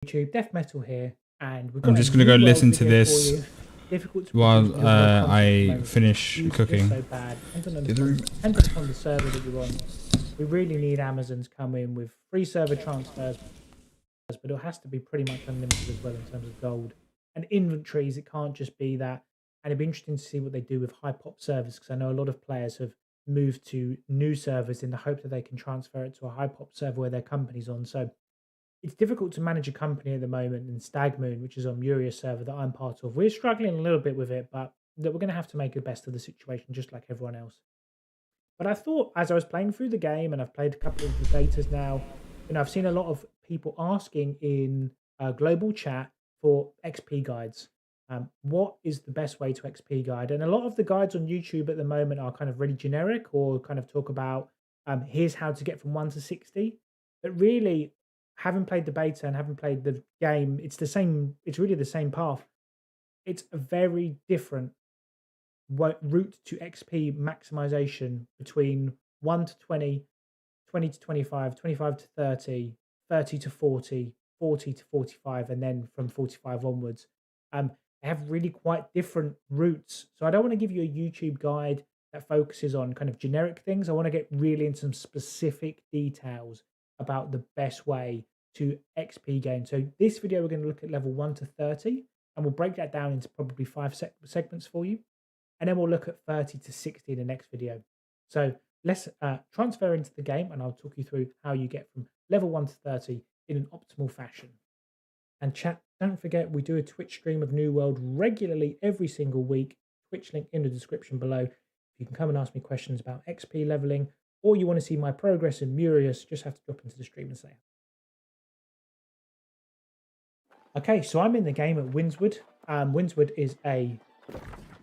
YouTube, Death Metal here, and we've got I'm just gonna go listen to this difficult to while I finish cooking. so bad. Depends upon the server that you're on. We really need Amazon to come in with free server transfers, but it has to be pretty much unlimited as well in terms of gold and inventories. It can't just be that. And it'd be interesting to see what they do with high pop servers, because I know a lot of players have moved to new servers in the hope that they can transfer it to a high pop server where their company's on. So it's difficult to manage a company at the moment. And Stagmoon, which is on Muria's server that I'm part of, we're struggling a little bit with it, but that we're going to have to make the best of the situation, just like everyone else. But I thought, as I was playing through the game, and I've played a couple of the betas now, I've seen a lot of people asking in global chat for XP guides. What is the best way to XP guide? And a lot of the guides on YouTube at the moment are kind of really generic, or kind of talk about here's how to get from 1 to 60. But really, having played the beta and having played the game, it's the same. It's really the same path. It's a very different route to XP maximization between 1 to 20, 20 to 25, 25 to 30, 30 to 40, 40 to 45, and then from 45 onwards. They have really quite different routes. So I don't want to give you a YouTube guide that focuses on kind of generic things. I want to get really into some specific details about the best way to XP gain. So this video, we're going to look at level 1 to 30, and we'll break that down into probably 5 segments for you. And then we'll look at 30 to 60 in the next video. So let's transfer into the game, and I'll talk you through how you get from level 1 to 30 in an optimal fashion. And chat, don't forget, we do a Twitch stream of New World regularly every single week. Twitch link in the description below. You can come and ask me questions about XP leveling, or you want to see my progress in Murius, just have to drop into the stream and say. Okay, so I'm in the game at Windswood. Windswood is a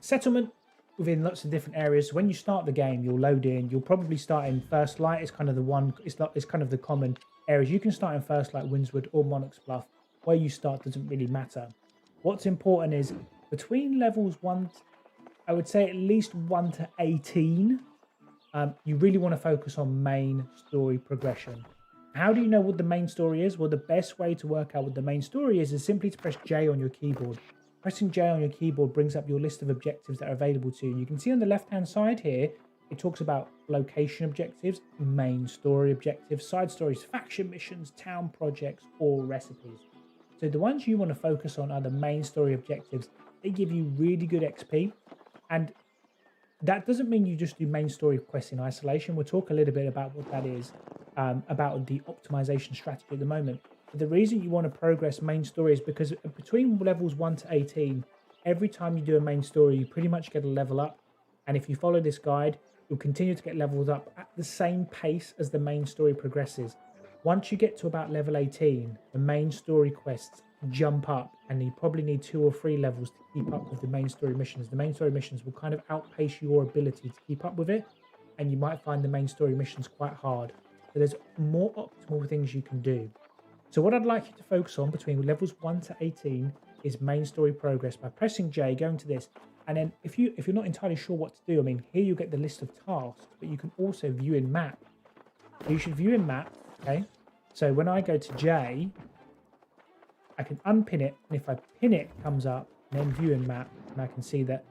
settlement within lots of different areas. So when you start the game, you'll load in. You'll probably start in First Light. It's kind of the one. It's kind of the common areas. You can start in First Light, Windswood, or Monarch's Bluff. Where you start doesn't really matter. What's important is between levels 1, I would say at least 1 to 18. You really want to focus on main story progression. How do you know what the main story is? Well, the best way to work out what the main story is simply to press J on your keyboard. Pressing J on your keyboard brings up your list of objectives that are available to you. You can see on the left-hand side here, it talks about location objectives, main story objectives, side stories, faction missions, town projects, or recipes. So the ones you want to focus on are the main story objectives. They give you really good XP, and that doesn't mean you just do main story quests in isolation. We'll talk a little bit about what that is, about the optimization strategy at the moment. But the reason you want to progress main story is because between levels 1 to 18, every time you do a main story, you pretty much get a level up. And if you follow this guide, you'll continue to get levels up at the same pace as the main story progresses. Once you get to about level 18, the main story quests jump up, and you probably need 2 or 3 levels to keep up with the main story missions. The main story missions will kind of outpace your ability to keep up with it, and you might find the main story missions quite hard. So there's more optimal things you can do. So what I'd like you to focus on between levels 1 to 18 is main story progress by pressing J, going to this. And then if you're not entirely sure what to do, I mean, here you get the list of tasks, but you can also view in map. So you should view in map, okay? So when I go to J, I can unpin it, and if I pin it, it comes up, and then view in map, and I can see that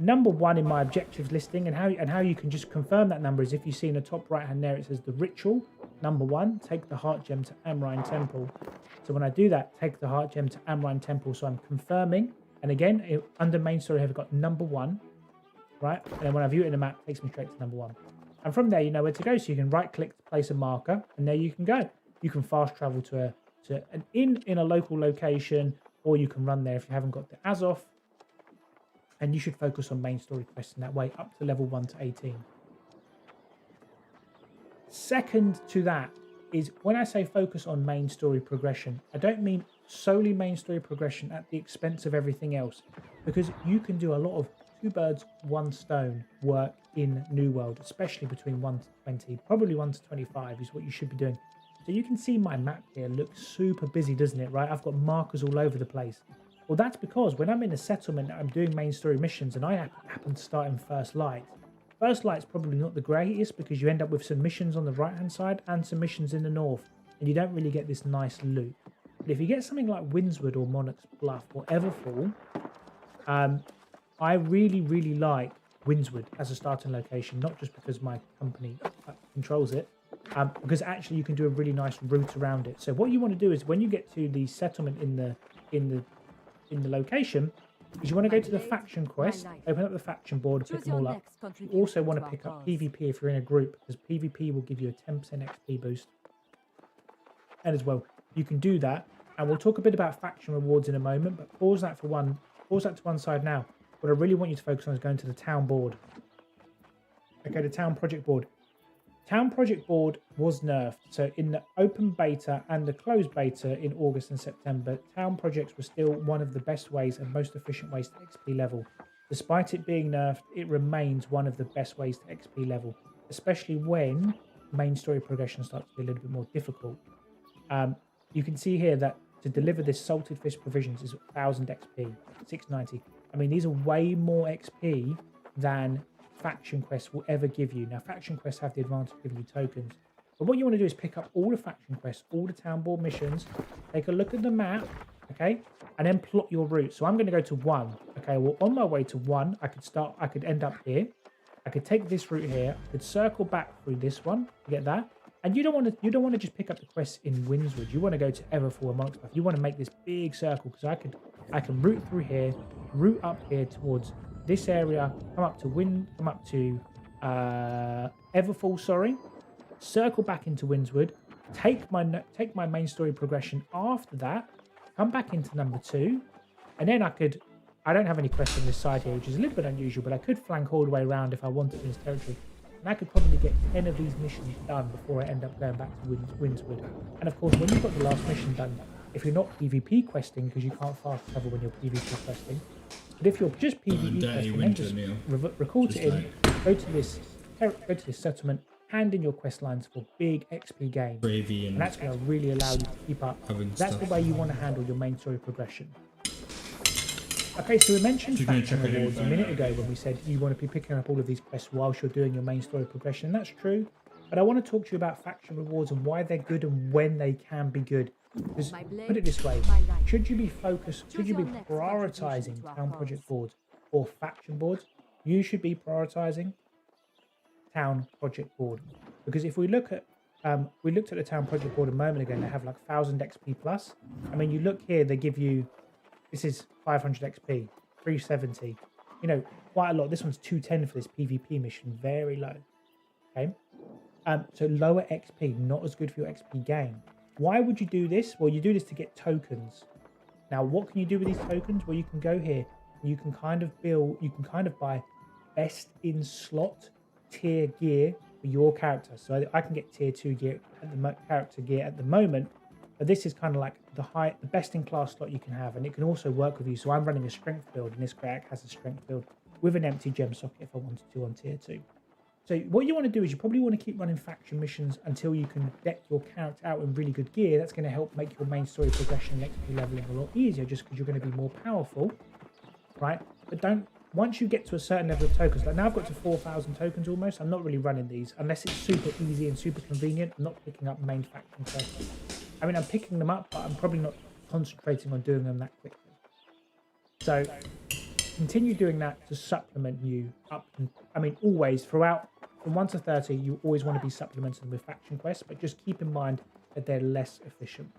number 1 in my objectives listing, and how you can just confirm that number is if you see in the top right hand there, it says the ritual, number 1, take the heart gem to Amrine Temple. So when I do that, take the heart gem to Amrine Temple, so I'm confirming, and again, under main story, I've got number 1, right? And then when I view it in the map, it takes me straight to number 1. And from there, you know where to go, so you can right click to place a marker, and there you can go. You can fast travel to an inn in a local location, or you can run there if you haven't got the Azov. And you should focus on main story quests in that way up to level 1 to 18. Second to that is when I say focus on main story progression, I don't mean solely main story progression at the expense of everything else, because you can do a lot of 2 birds, 1 stone work in New World, especially between 1 to 20, probably 1 to 25 is what you should be doing. So you can see my map here looks super busy, doesn't it, right? I've got markers all over the place. Well, that's because when I'm in a settlement, I'm doing main story missions, and I happen to start in First Light. First Light's probably not the greatest, because you end up with some missions on the right-hand side and some missions in the north, and you don't really get this nice loot. But if you get something like Windswood or Monarch's Bluff or Everfull, I really, really like Windswood as a starting location, not just because my company controls it, because actually you can do a really nice route around it. So what you want to do is when you get to the settlement in the location, is you want to go to the faction quest, open up the faction board, pick them all up. You also want to pick up PvP if you're in a group, because PvP will give you a 10% XP boost. And as well, you can do that. And we'll talk a bit about faction rewards in a moment, but pause that to one side now. What I really want you to focus on is going to the town board. Okay, the town project board. Town project board was nerfed. So in the open beta and the closed beta in August and September, town projects were still one of the best ways and most efficient ways to XP level. Despite it being nerfed, it remains one of the best ways to XP level, especially when main story progression starts to be a little bit more difficult. You can see here that to deliver this salted fish provisions is 1000 XP, 690. I mean, these are way more XP than faction quests will ever give you. Now, faction quests have the advantage of giving you tokens. But what you want to do is pick up all the faction quests, all the town board missions, take a look at the map, okay, and then plot your route. So I'm going to go to 1. Okay, well, on my way to 1, I could end up here. I could take this route here. I could circle back through this one. You get that? And you don't want to just pick up the quests in Windswood. You want to go to Everfull amongst stuff. You want to make this big circle, because I can route through here, route up here towards this area, come up to Everfull, sorry, circle back into Windswood, take my main story progression after that, come back into number 2, and then I don't have any quests on this side here, which is a little bit unusual, but I could flank all the way around if I wanted in this territory. And I could probably get 10 of these missions done before I end up going back to Windswood. And of course, when you've got the last mission done, if you're not PvP questing, because you can't fast travel when you're PvP questing, but if you're just PvP questing, then just record it in, go to this settlement, hand in your quest lines for big XP gains. And that's going to really allow you to keep up. That's the way you want to handle your main story progression. Okay, so we mentioned faction rewards a minute ago when we said you want to be picking up all of these quests whilst you're doing your main story progression. And that's true. But I want to talk to you about faction rewards and why they're good and when they can be good. Because, put it this way, should you be prioritizing town project boards or faction boards? You should be prioritizing town project board. Because if we look at, we looked at the town project board a moment ago and they have like 1000 XP plus. I mean, you look here, they give you, this is 500 XP, 370, you know, quite a lot. This one's 210 for this PvP mission, very low. Okay. So lower XP, not as good for your XP gain. Why would you do this? Well, you do this to get tokens. Now, what can you do with these tokens? Well, you can go here and you can kind of buy best in slot tier gear for your character. So I can get tier 2 gear at the character gear at the moment, but this is kind of like the best in class slot you can have, and it can also work with you. So I'm running a strength build, and this character has a strength build with an empty gem socket if I wanted to on tier 2. So what you want to do is you probably want to keep running faction missions until you can deck your character out in really good gear. That's going to help make your main story progression and XP leveling a lot easier, just because you're going to be more powerful, right? But once you get to a certain level of tokens, like now I've got to 4,000 tokens almost, I'm not really running these unless it's super easy and super convenient. I'm not picking up main faction quests. I mean, I'm picking them up, but I'm probably not concentrating on doing them that quickly. So continue doing that to supplement you up. I mean, always throughout from 1 to 30, you always want to be supplementing with faction quests, but just keep in mind that they're less efficient.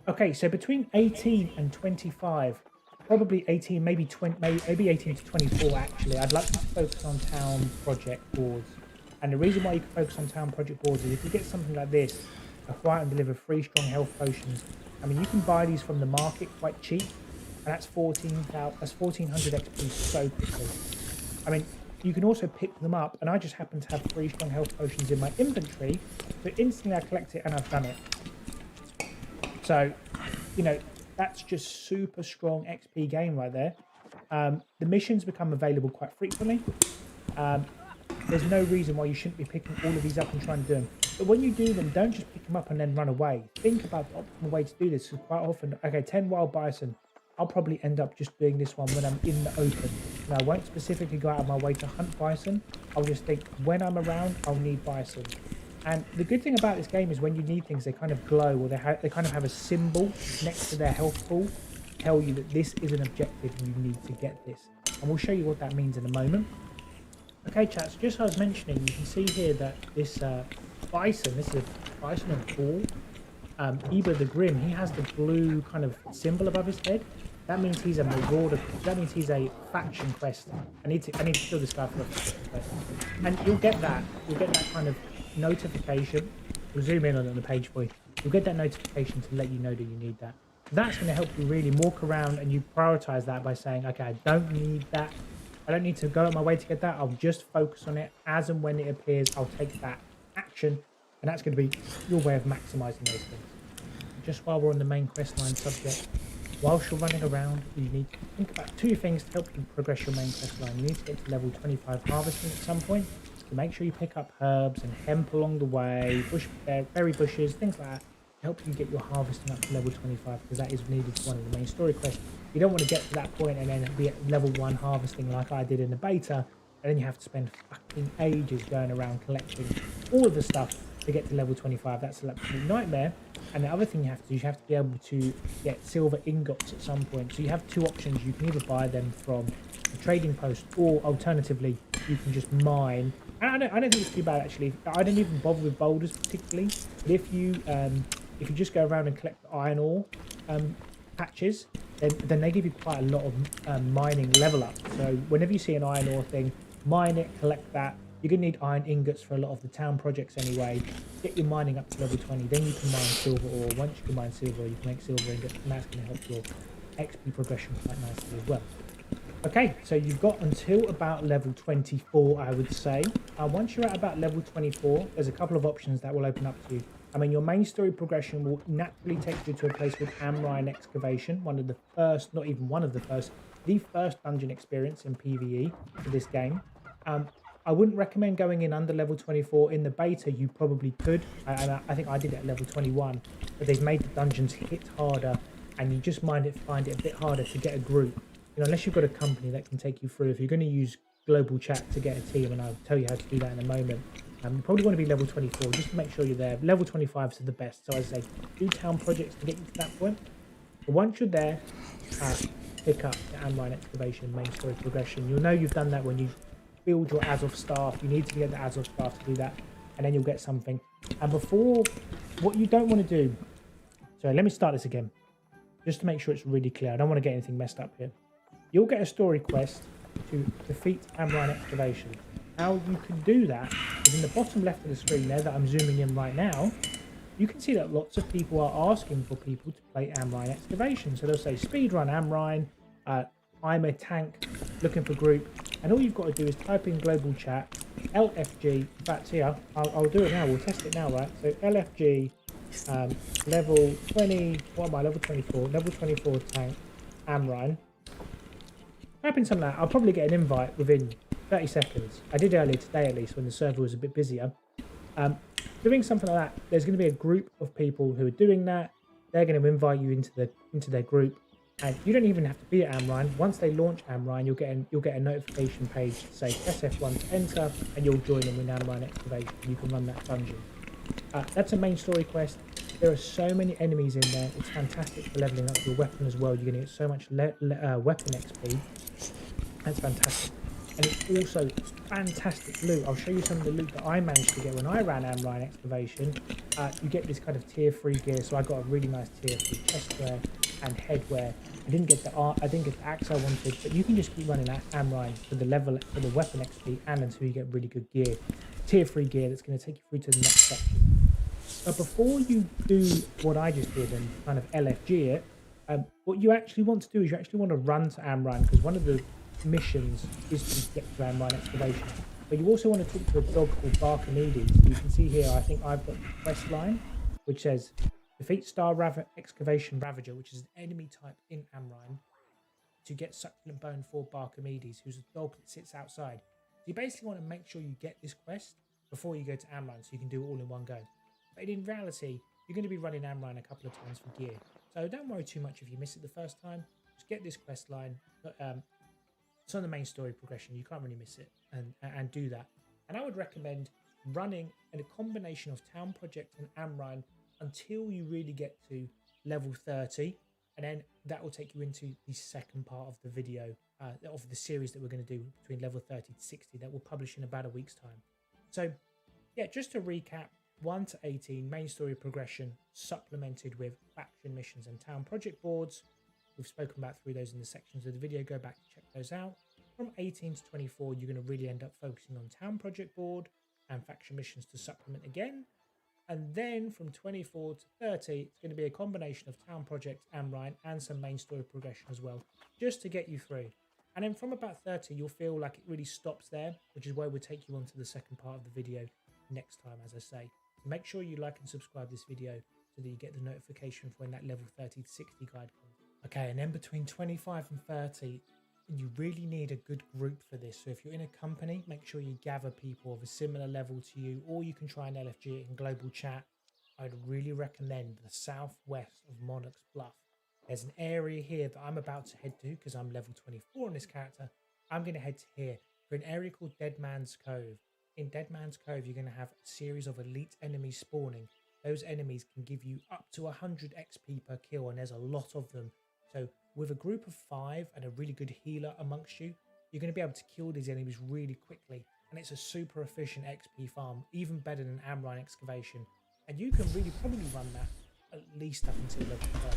Okay, so between 18 and 25, probably 18, maybe 20, maybe 18 to 24 actually, I'd like to focus on town project boards. And the reason why you can focus on town project boards is if you get something like this, acquire and deliver 3 strong health potions. I mean, you can buy these from the market quite cheap, and that's 1400 XP so quickly. I mean, you can also pick them up, and I just happen to have 3 strong health potions in my inventory, so instantly I collect it and I've done it. So, you know, that's just super strong XP gain right there. The missions become available quite frequently. There's no reason why you shouldn't be picking all of these up and trying to do them. But when you do them, don't just pick them up and then run away. Think about the optimal way to do this. Because quite often, okay, 10 wild bison, I'll probably end up just doing this one when I'm in the open. And I won't specifically go out of my way to hunt bison. I'll just think when I'm around, I'll need bison. And the good thing about this game is when you need things, they kind of glow, or they kind of have a symbol next to their health pool to tell you that this is an objective and you need to get this. And we'll show you what that means in a moment. Okay, chat, so just as I was mentioning, you can see here that this bison, this is a bison on Paul, Eber the Grim, he has the blue kind of symbol above his head. That means he's a marauder. That means he's a faction quest. I need to kill this guy for a faction quest. And you'll get that kind of notification. We'll zoom in on the page for you. You'll get that notification to let you know that you need that. That's going to help you really walk around and you prioritize that by saying, okay, I don't need that. I don't need to go out my way to get that. I'll just focus on it as and when it appears. I'll take that action, and that's going to be your way of maximizing those things. Just while we're on the main quest line subject, whilst you're running around, you need to think about two things to help you progress your main quest line. You need to get to level 25 harvesting at some point. So make sure you pick up herbs and hemp along the way, berry bushes, things like that, to help you get your harvesting up to level 25, because that is needed for one of the main story quests. You don't want to get to that point and then be at level 1 harvesting like I did in the beta, and then you have to spend fucking ages going around collecting all of the stuff to get to level 25. That's an absolute nightmare. And the other thing you have to do is you have to be able to get silver ingots at some point. So you have two options. You can either buy them from a trading post, or alternatively you can just mine. And I don't think it's too bad actually. I don't even bother with boulders particularly, but if you just go around and collect the iron ore patches, then they give you quite a lot of mining level up. So whenever you see an iron ore thing, mine it, collect that. You're going to need iron ingots for a lot of the town projects anyway. Get your mining up to level 20, then you can mine silver ore. Once you can mine silver, you can make silver ingots, and that's going to help your XP progression quite nicely as well. Okay, so you've got until about level 24, I would say. Once you're at about level 24, there's a couple of options that will open up to you. I mean, your main story progression will naturally take you to a place called Amrine Excavation, one of the first, not even one of the first, the first dungeon experience in PvE for this game. I wouldn't recommend going in under level 24. In the beta, you probably could. I think I did it at level 21. But they've made the dungeons hit harder, and you just find it a bit harder to get a group. You know, unless you've got a company that can take you through. If you're going to use global chat to get a team, and I'll tell you how to do that in a moment, you probably want to be level 24 just to make sure you're there. Level 25 is the best. So as I say, do town projects to get you to that point. But once you're there, pick up the Amrine Excavation main story progression. You'll know you've done that when you build your Azov staff. You need to get the Azov staff to do that, and then you'll get something. And before, what you don't want to do, sorry, let me start this again just to make sure it's really clear. I don't want to get anything messed up here. You'll get a story quest to defeat Amrine Excavation. How you can do that is in the bottom left of the screen there that I'm zooming in right now. You can see that lots of people are asking for people to play Amrine Excavation. So they'll say speedrun Amrine, I'm a tank looking for group, and all you've got to do is type in global chat LFG. In fact, here I'll do it now. We'll test it now, right? So LFG level 20. What am I? Level 24. Level 24 tank Amrine. Type in something like that. I'll probably get an invite within 30 seconds. I did earlier today, at least, when the server was a bit busier. Doing something like that, there's going to be a group of people who are doing that. They're going to invite you into their group. And you don't even have to be at Amrine. Once they launch Amrine, you'll get a notification page to say press F1 to enter, and you'll join them in Amrine Excavation. You can run that dungeon. That's a main story quest. There are so many enemies in there. It's fantastic for leveling up your weapon as well. You're going to get so much weapon XP. That's fantastic. And it's also fantastic loot. I'll show you some of the loot that I managed to get when I ran Amrine Excavation. You get this kind of tier 3 gear. So I got a really nice tier 3 chestwear and headwear. I didn't get the axe I wanted, but you can just keep running Amrine for the weapon XP and until you get really good gear. Tier 3 gear that's going to take you through to the next section. But before you do what I just did and kind of LFG it, what you actually want to do is you actually want to run to Amrine, because one of the missions is to get to Amrine Excavation. But you also want to talk to a dog called Barkamedes. You can see here, I think I've got the quest line, which says defeat Star Excavation Ravager, which is an enemy type in Amrine, to get Succulent Bone for Barkamedes, who's a dog that sits outside. So you basically want to make sure you get this quest before you go to Amrine, so you can do it all in one go. But in reality, you're going to be running Amrine a couple of times for gear. So don't worry too much if you miss it the first time. Just get this quest line. It's on the main story progression. You can't really miss it, and do that. And I would recommend running a combination of Town Project and Amrine until you really get to level 30, and then that will take you into the second part of the video of the series that we're going to do between level 30 to 60 that we'll publish in about a week's time. So yeah, just to recap, 1 to 18 main story progression supplemented with faction missions and town project boards. We've spoken about through those in the sections of the video. Go back and check those out. From 18 to 24, you're going to really end up focusing on town project board and faction missions to supplement again. And then from 24 to 30, it's going to be a combination of town project, Amrine, and some main story progression as well, just to get you through. And then from about 30, you'll feel like it really stops there, which is where we'll take you on to the second part of the video next time, as I say. Make sure you like and subscribe this video so that you get the notification for when that level 30 to 60 guide comes. Okay, and then between 25 and 30, you really need a good group for this. So if you're in a company, make sure you gather people of a similar level to you, or you can try an LFG in global chat. I'd really recommend the southwest of Monarch's Bluff. There's an area here that I'm about to head to because I'm level 24 on this character. I'm going to head to here for an area called Dead Man's Cove. In Dead Man's Cove, you're going to have a series of elite enemies spawning. Those enemies can give you up to 100 XP per kill, and there's a lot of them. So with a group of 5 and a really good healer amongst you, you're going to be able to kill these enemies really quickly. And it's a super efficient XP farm, even better than Amrine Excavation. And you can really probably run that at least up until level 30.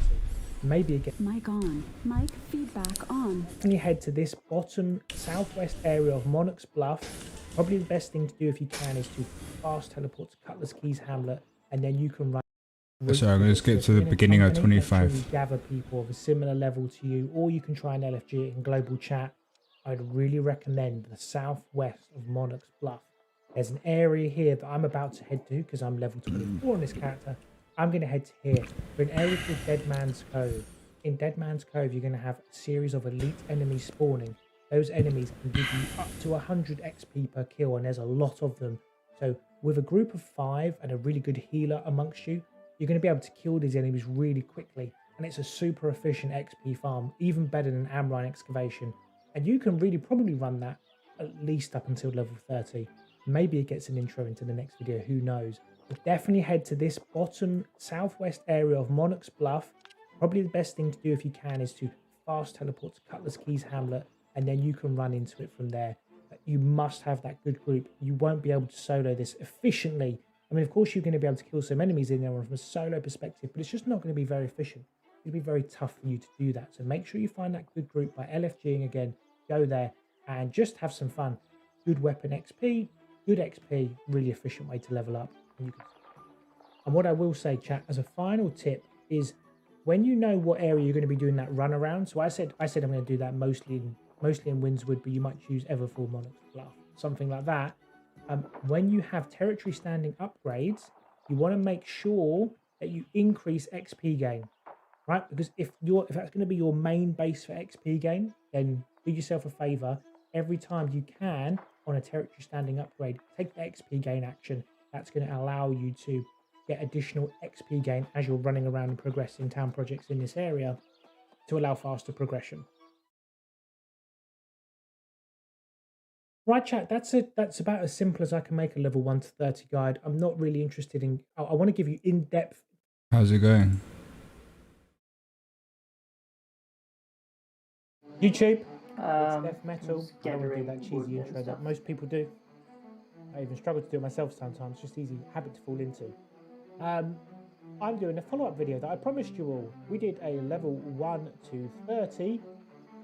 Maybe again. Mic on. Mic feedback on. When you head to this bottom southwest area of Monarch's Bluff, probably the best thing to do if you can is to fast teleport to Cutler's Keys Hamlet, and then you can run. Sorry, I'm going to skip to the beginning of 25. You gather people of a similar level to you, or you can try an LFG in global chat. I'd really recommend the southwest of Monarch's Bluff. There's an area here that I'm about to head to because I'm level 24 on this character. I'm going to head to here for an area called Dead Man's Cove. In Dead Man's Cove, you're going to have a series of elite enemies spawning. Those enemies can give you up to 100 XP per kill, and there's a lot of them. So with a group of 5 and a really good healer amongst you, you're going to be able to kill these enemies really quickly. And it's a super efficient XP farm, even better than Amrine Excavation. And you can really probably run that at least up until level 30. Maybe it gets an intro into the next video, who knows. But definitely head to this bottom southwest area of Monarch's Bluff. Probably the best thing to do if you can is to fast teleport to Cutler's Keys Hamlet, and then you can run into it from there. But you must have that good group. You won't be able to solo this efficiently. I mean, of course, you're going to be able to kill some enemies in there from a solo perspective, but it's just not going to be very efficient. It'll be very tough for you to do that. So make sure you find that good group by LFGing again. Go there and just have some fun. Good weapon XP, good XP, really efficient way to level up. And what I will say, chat, as a final tip is when you know what area you're going to be doing that run around. So I said I'm going to do that mostly in Windswood, but you might choose Everfull, Monarch's Bluff, something like that. When you have territory standing upgrades, you want to make sure that you increase XP gain, right? Because if that's going to be your main base for XP gain, then do yourself a favor. Every time you can on a territory standing upgrade, take the XP gain action. That's going to allow you to get additional XP gain as you're running around and progressing town projects in this area to allow faster progression. Right, chat, that's about as simple as I can make a level 1 to 30 guide. I'm not really interested in... I want to give you in-depth... How's it going? YouTube, it's death metal. I don't want to do that cheesy intro that most people do. I even struggle to do it myself sometimes. It's just easy habit to fall into. I'm doing a follow-up video that I promised you all. We did a level 1 to 30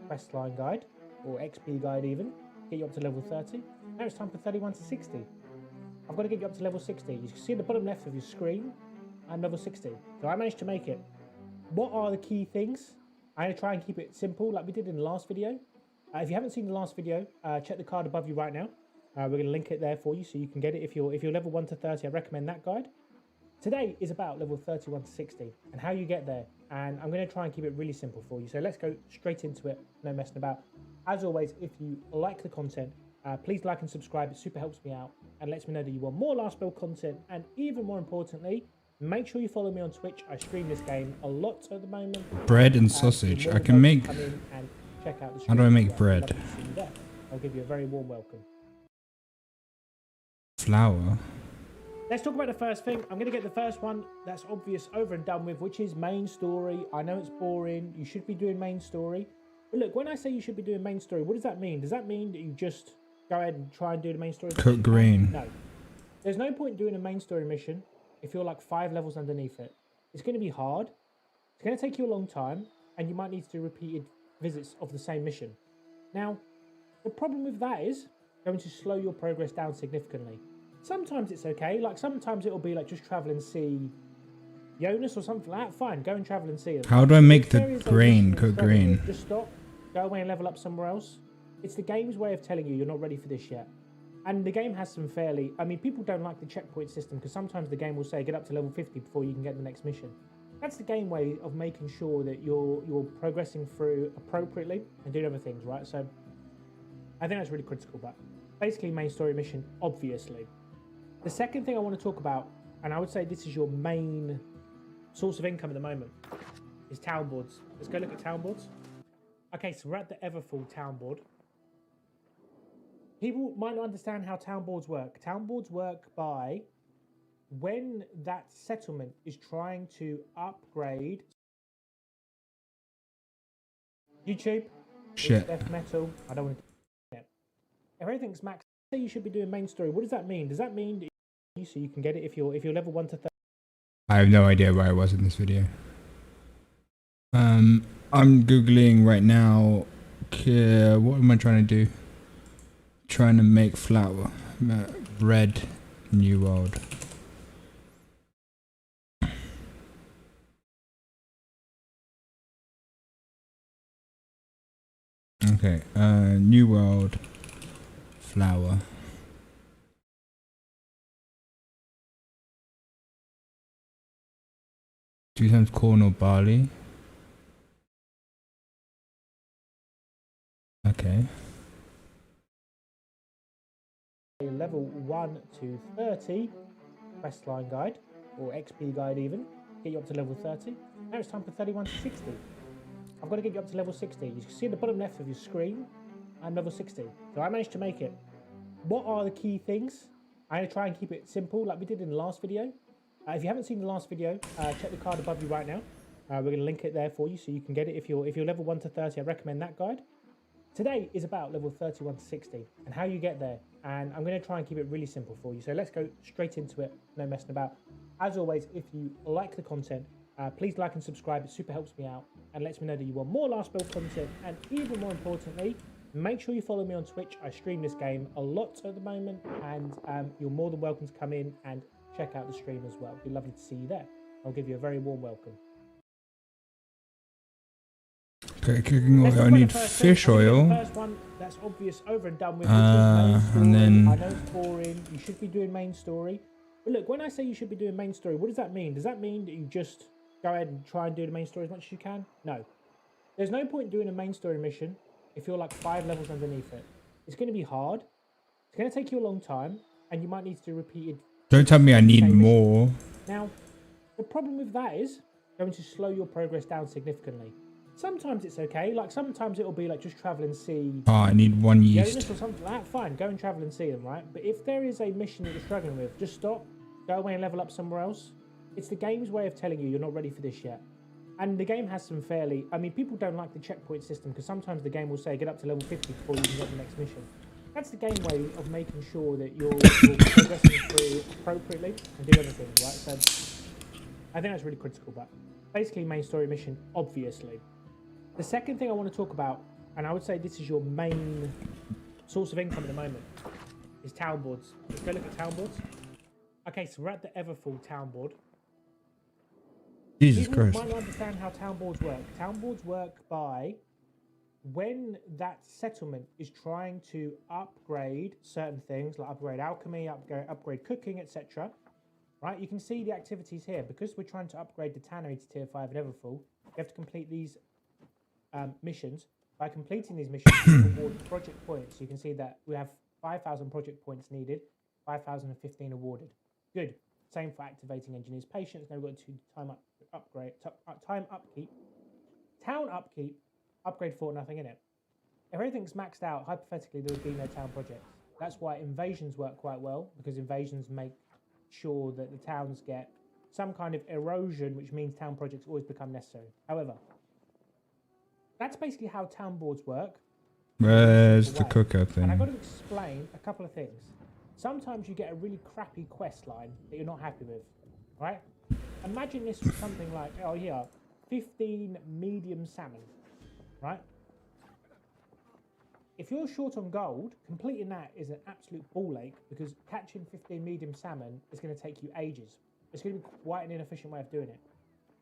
questline guide, or XP guide even. Get you up to level 30. Now it's time for 31 to 60. I've got to get you up to level 60. You can see at the bottom left of your screen, I'm level 60. So I managed to make it. What are the key things? I'm going to try and keep it simple like we did in the last video. If you haven't seen the last video, check the card above you right now. We're going to link it there for you so you can get it. If you're level 1 to 30, I recommend that guide. Today is about level 31 to 60 and how you get there. And I'm going to try and keep it really simple for you. So let's go straight into it. No messing about. As always, if you like the content, please like and subscribe. It super helps me out and lets me know that you want more last build content. And even more importantly, make sure you follow me on Twitch. I stream this game a lot at the moment. Bread and sausage. I can make... Check out the How do I make bread? I'll give you a very warm welcome. Flower. Let's talk about the first thing. I'm going to get the first one that's obvious over and done with, which is main story. I know it's boring. You should be doing main story. But look, when I say you should be doing main story, what does that mean? Does that mean that you just go ahead and try and do the main story? Cook grain. No. There's no point doing a main story mission if you're like 5 levels underneath it. It's going to be hard. It's going to take you a long time, and you might need to do repeated visits of the same mission. Now, the problem with that is going to slow your progress down significantly. Sometimes it's okay, like sometimes it'll be like just travel and see Jonas or something like that. Fine, go and travel and see them. How do I make the grain? Cook grain. Just stop, go away and level up somewhere else. It's the game's way of telling you you're not ready for this yet. And the game has some fairly, I mean, people don't like the checkpoint system because sometimes the game will say get up to level 50 before you can get the next mission. That's the game way of making sure that you're progressing through appropriately and doing other things, right? So I think that's really critical, but basically main story mission, obviously. The second thing I want to talk about, and I would say this is your main source of income at the moment, is town boards. Let's go look at town boards. Okay, so we're at the Everfull town board. People might not understand how town boards work. Town boards work by when that settlement is trying to upgrade YouTube, Shit. death metal. I don't want to. Yeah. Everything's maxed. Say you should be doing main story. What does that mean? Does that mean that so you can get it if you're level 1 to 30? I have no idea where I was in this video. I'm googling right now. What am I trying to do? Trying to make flour. Bread. New world. Okay. New world. Flour. Two times corn or barley. Okay. Level 1 to 30 questline guide or XP guide even. Get you up to level 30. Now it's time for 31 to 60. I've got to get you up to level 60. You can see at the bottom left of your screen, I'm level 60. So I managed to make it. What are the key things? I'm going to try and keep it simple like we did in the last video. If you haven't seen the last video, check the card above you right now. We're going to link it there for you so you can get it. If you're level 1 to 30, I recommend that guide. Today is about level 31 to 60 and how you get there. And I'm going to try and keep it really simple for you. So let's go straight into it, no messing about. As always, if you like the content, please like and subscribe. It super helps me out and lets me know that you want more last build content. And even more importantly, make sure you follow me on Twitch. I stream this game a lot at the moment, and you're more than welcome to come in and check out the stream as well. It'd be lovely to see you there. I'll give you a very warm welcome. Okay, cooking oil. I need fish oil. First one that's obvious over and done with. And then I know it's boring. You should be doing main story. But look, when I say you should be doing main story, what does that mean? Does that mean that you just go ahead and try and do the main story as much as you can? No. There's no point doing a main story mission if you're like 5 levels underneath it. It's going to be hard. It's going to take you a long time, and you might need to do repeated. Don't tell me I need more. Now, the problem with that is going to slow your progress down significantly. Sometimes it's okay, like sometimes it'll be like just travel and see. Oh, I need 1 yeast. Jonas or something like that. Fine, go and travel and see them, right? But if there is a mission that you're struggling with, just stop, go away and level up somewhere else. It's the game's way of telling you you're not ready for this yet. And the game has some fairly, I mean, people don't like the checkpoint system because sometimes the game will say get up to level 50 before you can get the next mission. That's the game way of making sure that you're progressing through appropriately and do other things, right? So I think that's really critical, but basically main story mission, obviously. The second thing I want to talk about, and I would say this is your main source of income at the moment, is town boards. Let's go look at town boards. Okay, so we're at the Everfull town board. Jesus People Christ. might not understand how town boards work. Town boards work by when that settlement is trying to upgrade certain things, like upgrade alchemy, upgrade cooking, etc. Right? You can see the activities here. Because we're trying to upgrade the tannery to tier 5 in Everfull, you have to complete these missions. By completing these missions, you award project points. You can see that we have 5,000 project points needed, 5,015 awarded. Good. Same for activating engineers' patience. Now we've got to time upkeep, town upkeep, upgrade fort, nothing in it. If everything's maxed out, hypothetically there would be no town projects. That's why invasions work quite well, because invasions make sure that the towns get some kind of erosion, which means town projects always become necessary. However, that's basically how town boards work. Where's the Way. cooker thing? And I've got to explain a couple of things. Sometimes you get a really crappy quest line that you're not happy with, right? Imagine this was something like, oh yeah, 15 medium salmon, right? If you're short on gold, completing that is an absolute ball ache because catching 15 medium salmon is going to take you ages. It's going to be quite an inefficient way of doing it.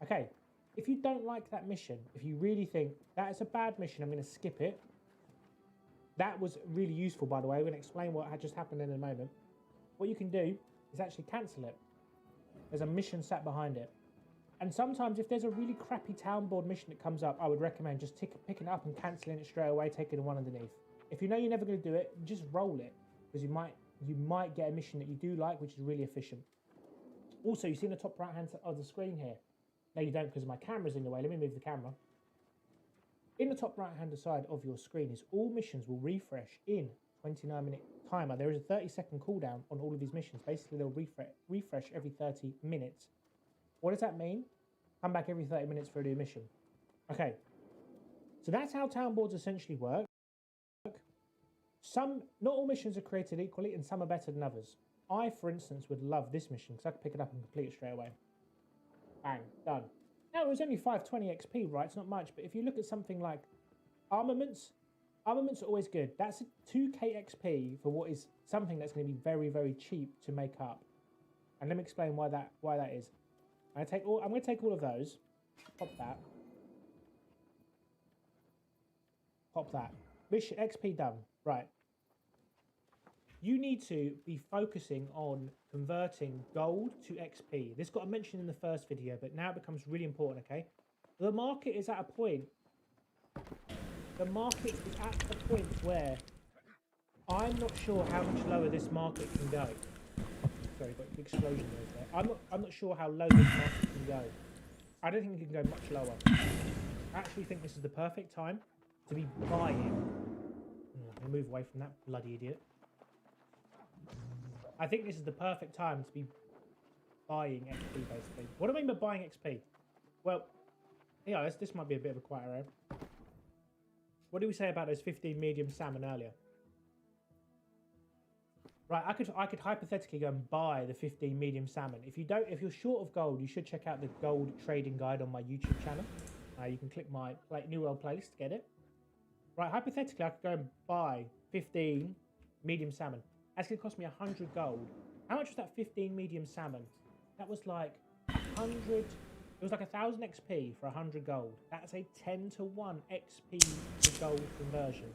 Okay, if you don't like that mission, if you really think that is a bad mission, I'm going to skip it. That was really useful, by the way. We're going to explain what had just happened in a moment. What you can do is actually cancel it. There's a mission sat behind it. And sometimes if there's a really crappy town board mission that comes up, I would recommend just picking it up and cancelling it straight away, taking the one underneath. If you know you're never going to do it, just roll it. Because you might get a mission that you do like, which is really efficient. Also, you see in the top right-hand side of the screen here. No, you don't, because my camera's in the way. Let me move the camera. In the top right-hand side of your screen is all missions will refresh in 29-minute timer. There is a 30-second cooldown on all of these missions. Basically, they'll refresh every 30 minutes. What does that mean? Come back every 30 minutes for a new mission. Okay. So that's how town boards essentially work. Not all missions are created equally, and some are better than others. I, for instance, would love this mission because I could pick it up and complete it straight away. Bang, done. Now, it was only 520 XP, right? It's not much, but if you look at something like armaments are always good. That's a 2k XP for what is something that's going to be very, very cheap to make up. And let me explain why that is. I'm going to take all of those, pop that, pop that. Mission XP done. Right. You need to be focusing on converting gold to XP. This got a mention in the first video, but now it becomes really important, okay? The market is at a point. The market is at the point where I'm not sure how much lower this market can go. Sorry, got an explosion noise there. I'm not sure how low this market can go. I don't think it can go much lower. I actually think this is the perfect time to be buying. I'll move away from that bloody idiot. I think this is the perfect time to be buying XP, basically. What do I mean by buying XP? Well, yeah, this might be a bit of a quiet area. What did we say about those 15 medium salmon earlier? Right, I could hypothetically go and buy the 15 medium salmon. If you're short of gold, you should check out the gold trading guide on my YouTube channel. You can click my New World playlist to get it. Right, hypothetically, I could go and buy 15 medium salmon. That's going to cost me 100 gold. How much was that 15 medium salmon? That was like 100. It was like 1,000 XP for 100 gold. That's a 10 to 1 XP to gold conversion.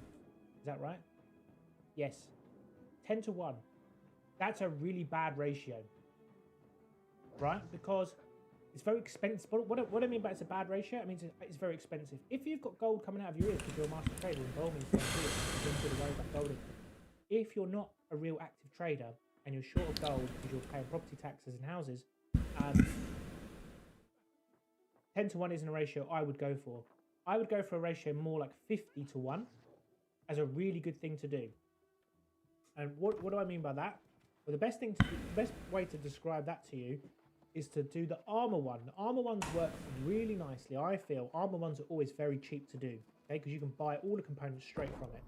Is that right? Yes. 10 to 1. That's a really bad ratio. Right? Because it's very expensive. What I mean by it's a bad ratio, I mean it's very expensive. If you've got gold coming out of your ears because you're a master trader, by all means, don't do it. You don't need to worry about gold. If you're not a real active trader and you're short of gold because you're paying property taxes and houses, 10 to 1 isn't a ratio I would go for. I would go for a ratio more like 50 to 1 as a really good thing to do. And what do I mean by that? Well, the best way to describe that to you is to do the armor one. The armor ones work really nicely. I feel armor ones are always very cheap to do, okay? Because you can buy all the components straight from it.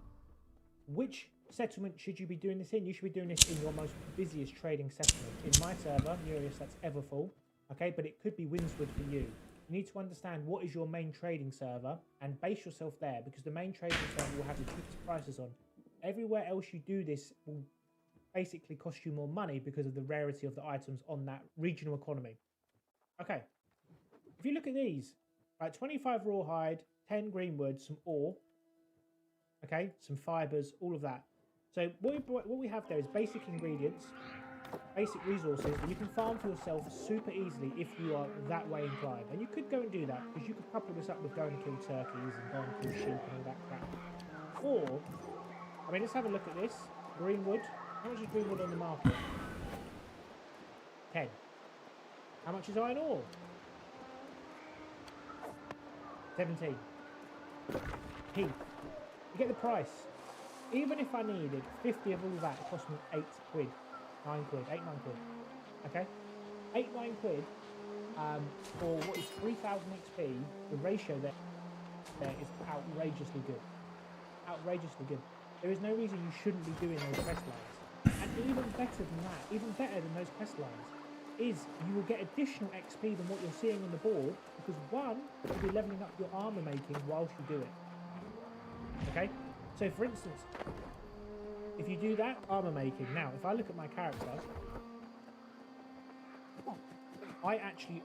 Which settlement should you be doing this in? You should be doing this in your most busiest trading settlement. In my server, Murius, that's Everfull, okay? But it could be Windswood for you. You need to understand what is your main trading server and base yourself there, because the main trading server will have the cheapest prices on. Everywhere else you do this will basically cost you more money because of the rarity of the items on that regional economy. Okay, if you look at these, right, 25 rawhide, 10 greenwood, some ore, okay, some fibers, all of that. So what we have there is basic ingredients, basic resources that you can farm for yourself super easily if you are that way inclined. And you could go and do that, because you could couple this up with going to kill turkeys and going to kill sheep and all that crap. Or, I mean, let's have a look at this. Greenwood. How much is greenwood on the market? 10. How much is iron ore? 17. Heath. You get the price. Even if I needed 50 of all that, it cost me 8 quid, 9 quid, 8, 9 quid. Okay? 8, 9 quid for what is 3,000 XP. The ratio there is outrageously good. Outrageously good. There is no reason you shouldn't be doing those quest lines. And even better than that, even better than those quest lines, is you will get additional XP than what you're seeing on the board, because one, you'll be leveling up your armor making whilst you do it. Okay? So for instance, if you do that, armor making. Now, if I look at my character, I actually,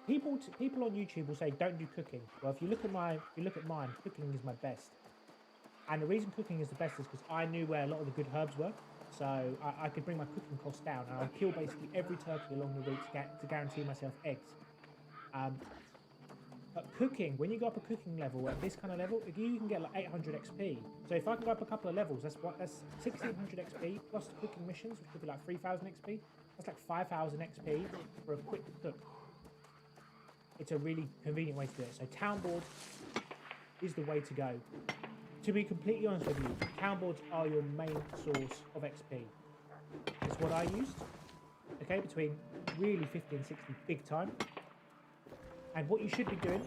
people on YouTube will say don't do cooking. Well, if you look at mine, cooking is my best. And the reason cooking is the best is because I knew where a lot of the good herbs were. So I could bring my cooking costs down, and I'll kill basically every turkey along the route to guarantee myself eggs. But cooking, when you go up a cooking level at this kind of level, you can get like 800 XP. So if I can go up a couple of levels, that's 1600 XP plus the cooking missions, which would be like 3000 XP. That's like 5000 XP for a quick cook. It's a really convenient way to do it. So town boards is the way to go. To be completely honest with you, town boards are your main source of XP. It's what I used, okay, between really 50 and 60 big time. And what you should be doing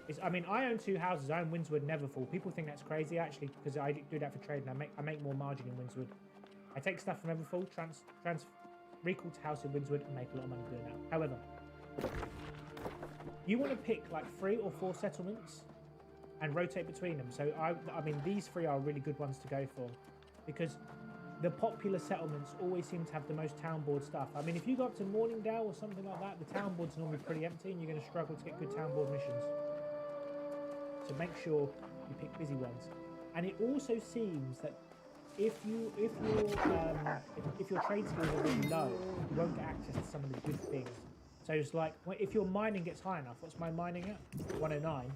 is, I mean, I own 2 houses. I own Windswood and Everfull. People think that's crazy, actually, because I do that for trading. I make more margin in Windswood. I take stuff from Everfull, recall to house in Windswood, and make a lot of money doing that. However, you want to pick like 3 or 4 settlements and rotate between them. So I mean, these 3 are really good ones to go for, because the popular settlements always seem to have the most town board stuff. I mean, if you go up to Morningdale or something like that, the town board's normally pretty empty, and you're going to struggle to get good town board missions. So make sure you pick busy ones. And it also seems that if your trade skills are really low, you won't get access to some of the good things. So it's like, if your mining gets high enough, what's my mining at? 109.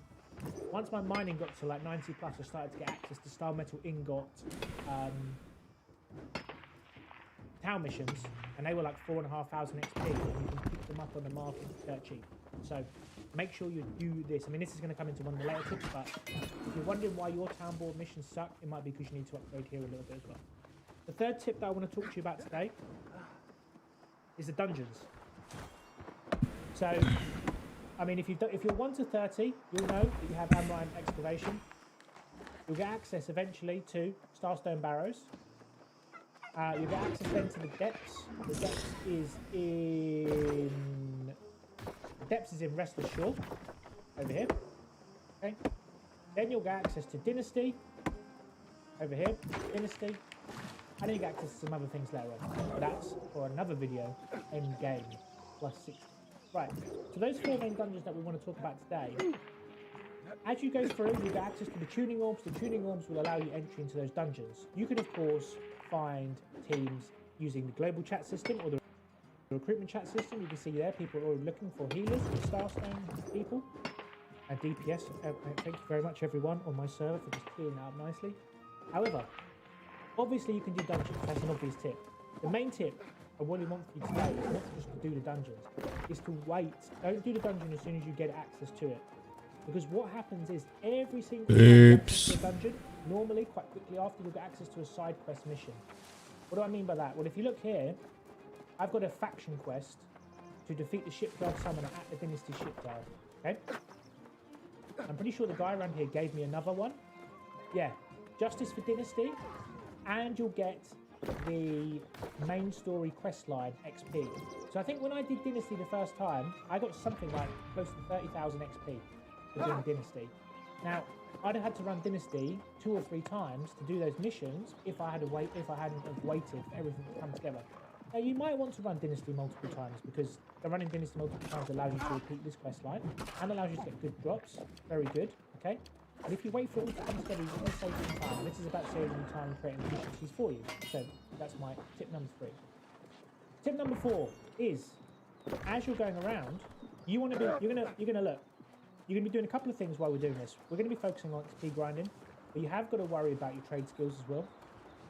Once my mining got to like 90 plus, I started to get access to Star Metal Ingot town missions, and they were like 4,500 XP, and you can pick them up on the market dirt cheap. So make sure you do this. I mean, this is going to come into one of the later tips, but if you're wondering why your town board missions suck, it might be because you need to upgrade here a little bit as well. The third tip that I want to talk to you about today is the dungeons. So, I mean, if you're 1 to 30, you'll know that you have Amrine Excavation. You'll get access eventually to Starstone Barrows. You'll get access then to the Depths. The Depths is in Restless Shore, over here. Okay. Then you'll get access to Dynasty, over here, Dynasty. And then you get access to some other things later on. But that's for another video, end game, plus 60. Right, so those 4 main dungeons that we want to talk about today, as you go through, you get access to the tuning orbs. The tuning orbs will allow you entry into those dungeons. You can, of course, find teams using the global chat system or the recruitment chat system. You can see there, people are already looking for healers, Starstone people, and DPS. Thank you very much, everyone, on my server for just clearing that up nicely. However, obviously you can do dungeons. That's an obvious tip. The main tip I really want for you today is not just to do the dungeons, is to wait. Don't do the dungeon as soon as you get access to it. Because what happens is every single time you get access to a dungeon, normally quite quickly after, you'll get access to a side quest mission. What do I mean by that? Well, if you look here, I've got a faction quest to defeat the shipyard summoner at the Dynasty shipyard. Okay? I'm pretty sure the guy around here gave me another one. Yeah, Justice for Dynasty, and you'll get the main story questline XP. So I think when I did Dynasty the first time, I got something like close to 30,000 XP for doing Dynasty. Now, I'd have had to run Dynasty 2 or 3 times to do those missions if I hadn't waited for everything to come together. Now, you might want to run Dynasty multiple times, because running Dynasty multiple times allows you to repeat this questline and allows you to get good drops. Very good, okay? And if you wait for it all to come together, you're going to save some time. This is about saving you time and creating efficiencies for you. So that's my tip number 3. Tip number 4 is, as you're going around, you're gonna be doing a couple of things while we're doing this. We're going to be focusing on XP grinding, but you have got to worry about your trade skills as well.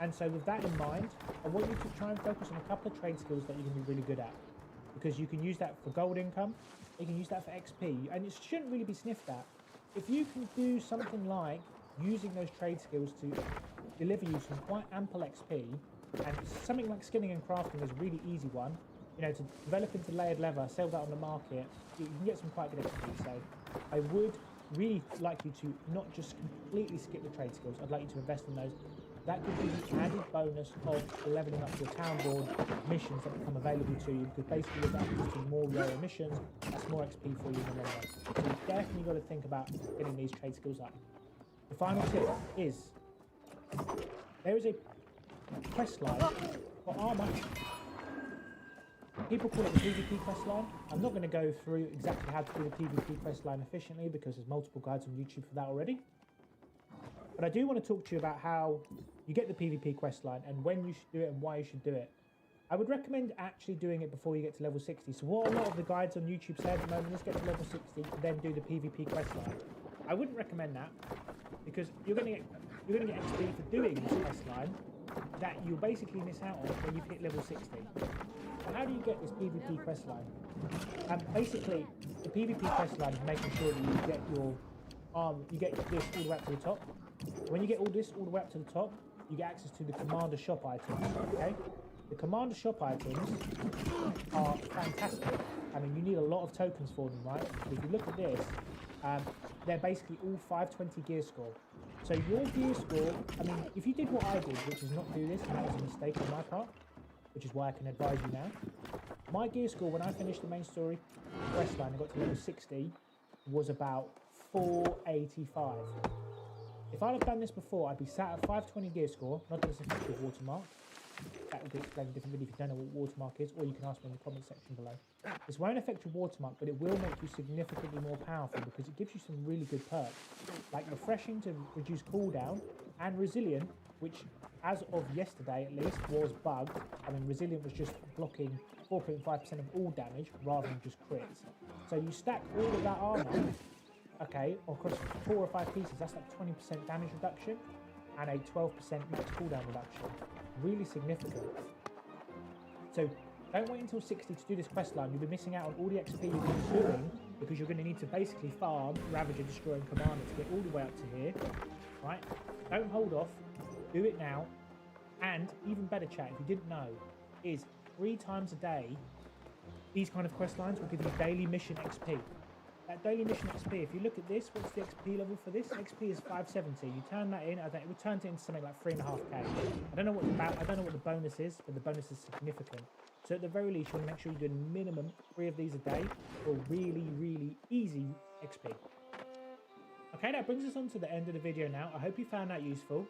And so with that in mind, I want you to try and focus on a couple of trade skills that you're going to be really good at, because you can use that for gold income, you can use that for XP, and it shouldn't really be sniffed at. If you can do something like using those trade skills to deliver you some quite ample XP. And something like skinning and crafting is a really easy one. You know, to develop into layered leather, sell that on the market, you can get some quite good XP. So I would really like you to not just completely skip the trade skills. I'd like you to invest in those. That could be the added bonus of leveling up your town board missions that become available to you, because basically you'll get access to more rare missions. That's more XP for you in the long run. So you've definitely got to think about getting these trade skills up. The final tip is there is a quest line for armor. People call it the PvP questline. I'm not going to go through exactly how to do the PvP questline efficiently because there's multiple guides on YouTube for that already. But I do want to talk to you about how you get the PvP questline and when you should do it and why you should do it. I would recommend actually doing it before you get to level 60. So what a lot of the guides on YouTube say at the moment, let's get to level 60 and then do the PvP questline. I wouldn't recommend that because you're going to get XP for doing this questline that you'll basically miss out on when you've hit level 60. So how do you get this PvP questline? Basically, the PvP questline is making sure that you get your you get this all the way up to the top. When you get all this all the way up to the top, you get access to the commander shop items. Okay, the commander shop items are fantastic. I mean, you need a lot of tokens for them, right? So if you look at this, they're basically all 520 gear score. So your gear score, I mean, if you did what I did, which is not do this, and that was a mistake on my part, which is why I can advise you now. My gear score when I finished the main story questline and got to level 60 was about 485. If I'd have done this before, I'd be sat at 520 gear score, not as effective watermark. That will be explained in a different video if you don't know what watermark is, or you can ask me in the comment section below. This won't affect your watermark, but it will make you significantly more powerful because it gives you some really good perks, like refreshing to reduce cooldown, and resilient, which as of yesterday at least was bugged. I mean, resilient was just blocking 4.5% of all damage rather than just crits. So you stack all of that armor, okay, across 4 or 5 pieces, that's like 20% damage reduction and a 12% max cooldown reduction. Really significant. So don't wait until 60 to do this quest line. You'll be missing out on all the XP you've been doing because you're going to need to basically farm Ravager, Destroy and Commander to get all the way up to here, right? Don't hold off. Do it now. And even better, chat, if you didn't know, is 3 times a day, these kind of quest lines will give you daily mission XP. That daily mission XP, if you look at this, what's the XP level for this? XP is 570. You turn that in, I think it turns it into something like 3.5k. I don't know what the bonus is, but the bonus is significant. So at the very least, you want to make sure you're doing minimum 3 of these a day for really, really easy XP. Okay, that brings us on to the end of the video now. I hope you found that useful.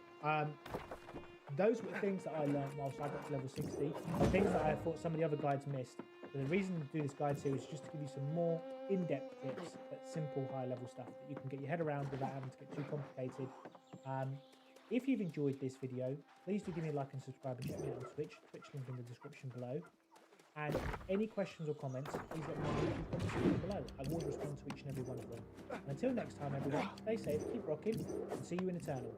Those were things that I learned whilst I got to level 60, things that I thought some of the other guides missed. But the reason to do this guide series is just to give you some more in-depth tips, but simple high-level stuff that you can get your head around without having to get too complicated. If you've enjoyed this video, please do give me a like and subscribe and check me out on Twitch link in the description below. And any questions or comments, please let me know in the comment section below. I will respond to each and every one of them. And until next time, everyone, stay safe, keep rocking, and see you in Eternal.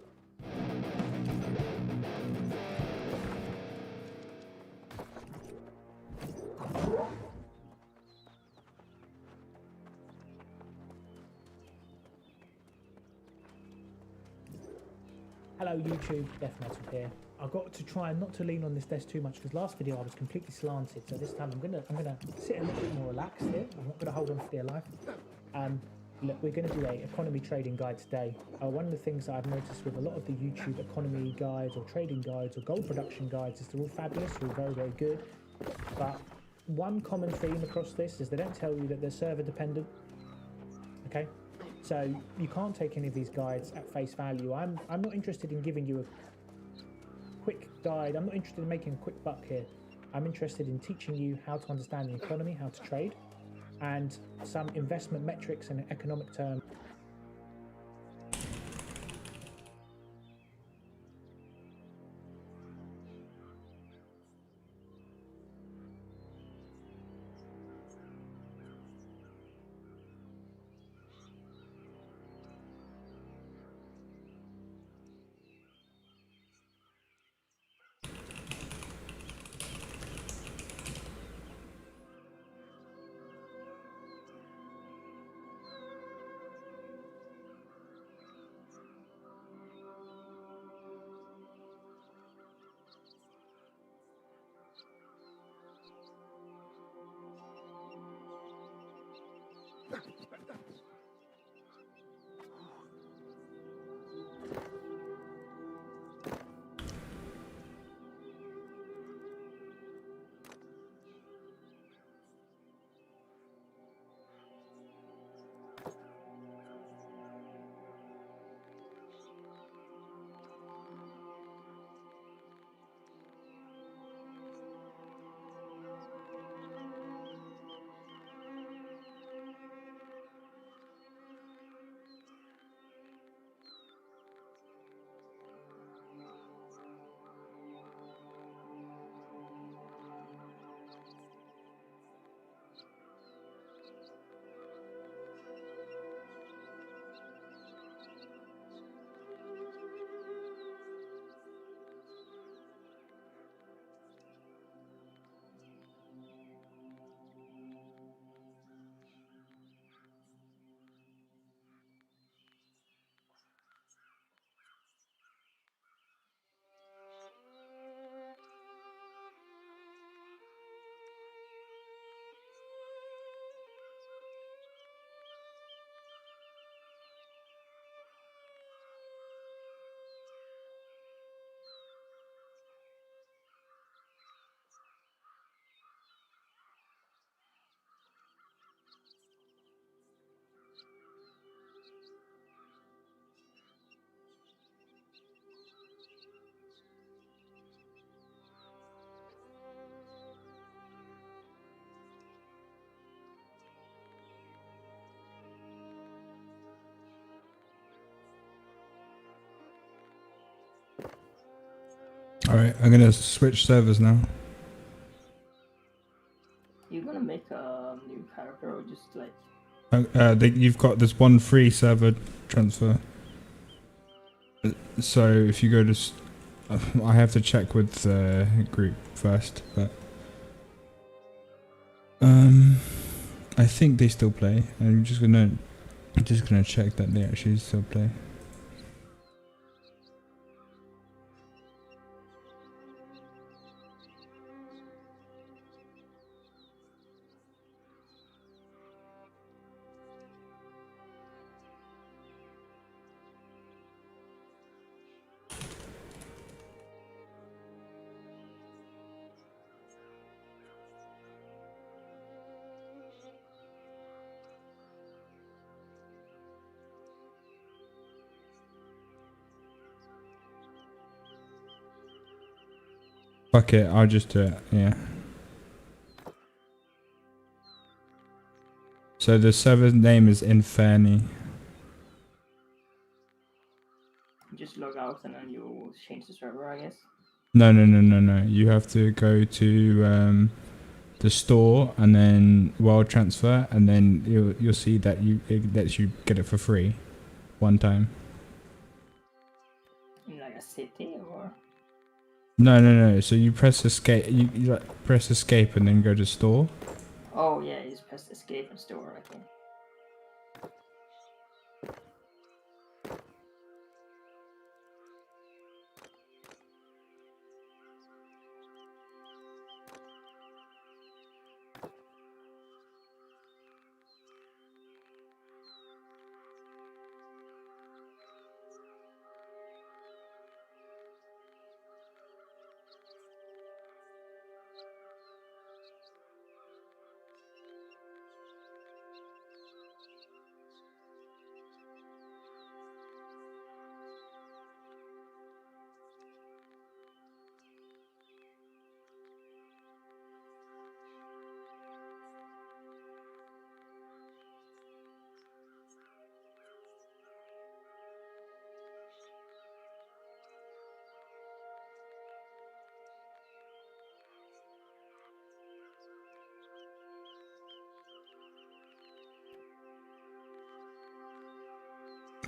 Hello YouTube, Death Metal here. I've got to try not to lean on this desk too much because last video I was completely slanted, so this time I'm gonna sit a little bit more relaxed here. I'm not gonna hold on for dear life. Look, we're going to do a economy trading guide today. One of the things that I've noticed with a lot of the YouTube economy guides or trading guides or gold production guides is they're all fabulous, they're all very, very good. But one common theme across this is they don't tell you that they're server dependent. Okay? So you can't take any of these guides at face value. I'm not interested in giving you a quick guide. I'm not interested in making a quick buck here. I'm interested in teaching you how to understand the economy, how to trade, and some investment metrics and economic terms. Alright, I'm gonna switch servers now. You gonna make a new character or just like? You've got this one free server transfer. So if you go to, I have to check with the group first, but I think they still play. I'm just gonna check that they actually still play. Fuck it, I'll just do it, yeah. So the server's name is Inferni. Just log out and then you change the server, I guess. No. You have to go to the store and then world transfer, and then you'll see that it lets you get it for free, one time. In like a city or? No. So you press escape. You like press escape and then go to store. Oh yeah, you just press escape and store, I think.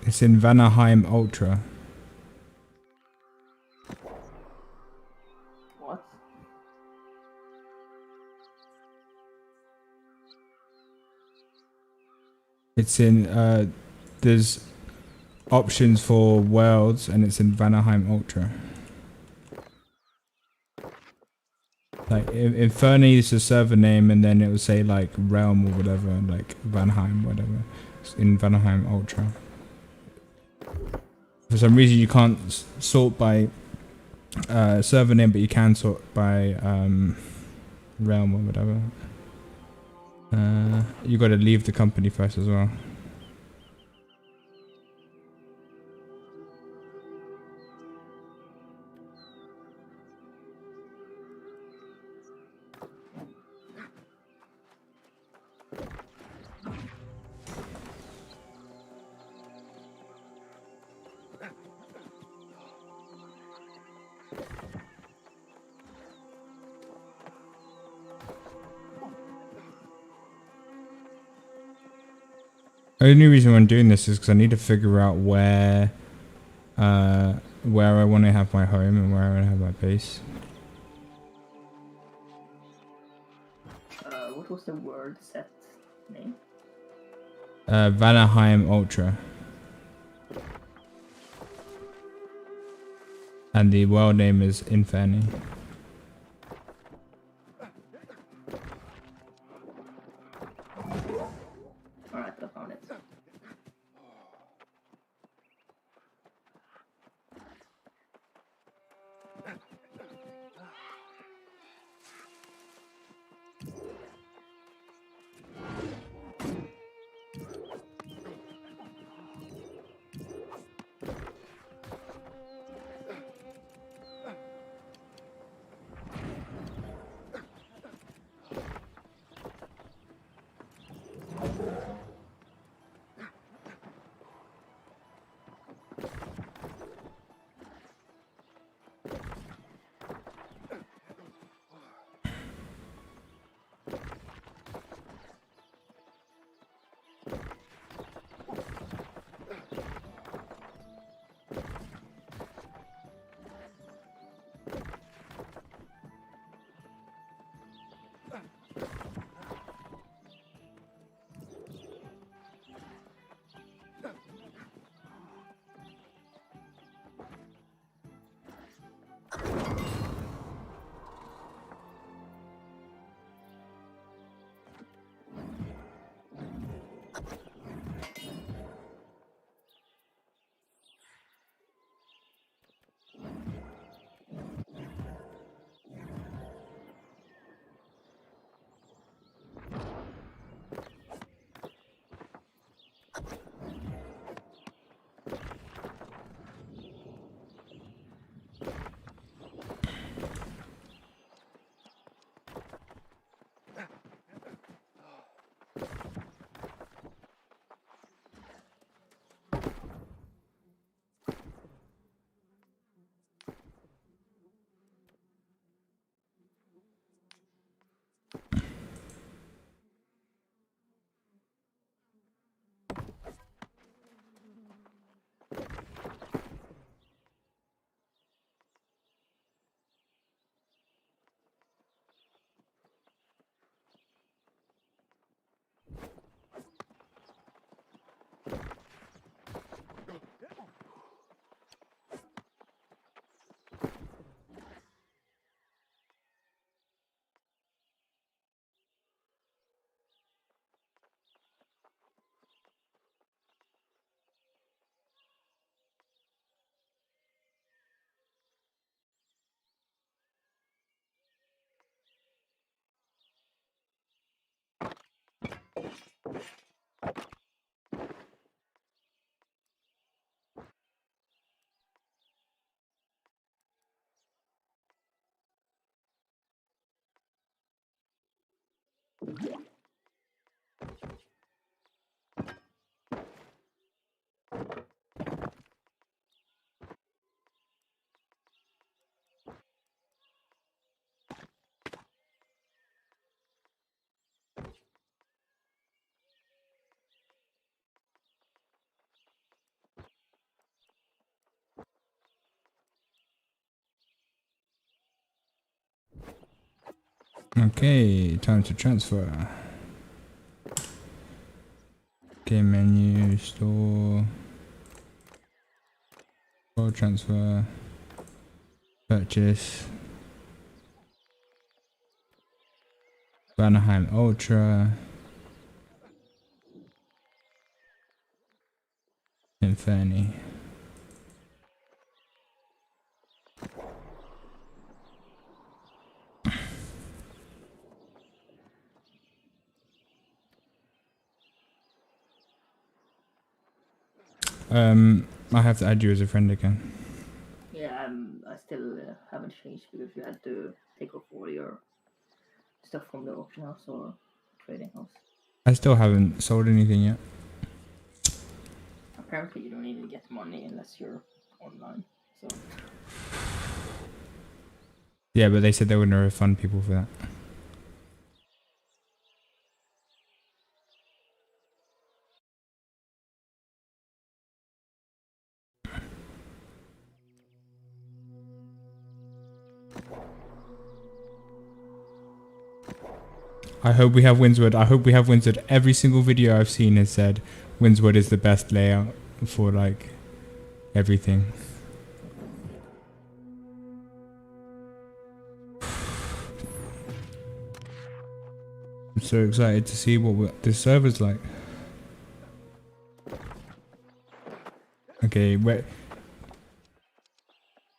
It's in Vanaheim Ultra. What? It's in there's options for worlds, and it's in Vanaheim Ultra. Like Inferni is the server name, and then it will say like Realm or whatever, like Vanaheim, whatever. It's in Vanaheim Ultra. For some reason, you can't sort by server name, but you can sort by realm or whatever. You got to leave the company first as well. The only reason I'm doing this is because I need to figure out where I want to have my home and where I want to have my base. What was the word set name? Vanaheim Ultra. And the world name is Inferni. Alright, I found it. Okay, time to transfer. Game menu, store, world transfer, purchase, Vanaheim Ultra, Inferni. I have to add you as a friend again. Yeah, I still haven't changed because you had to take off all your stuff from the auction house or trading house. I still haven't sold anything yet. Apparently, you don't even get money unless you're online. So Yeah, but they said they were gonna refund people for that. I hope we have Windswood. I hope we have Windswood. Every single video I've seen has said Windswood is the best layout for like everything. I'm so excited to see what this server's like. Okay, wait.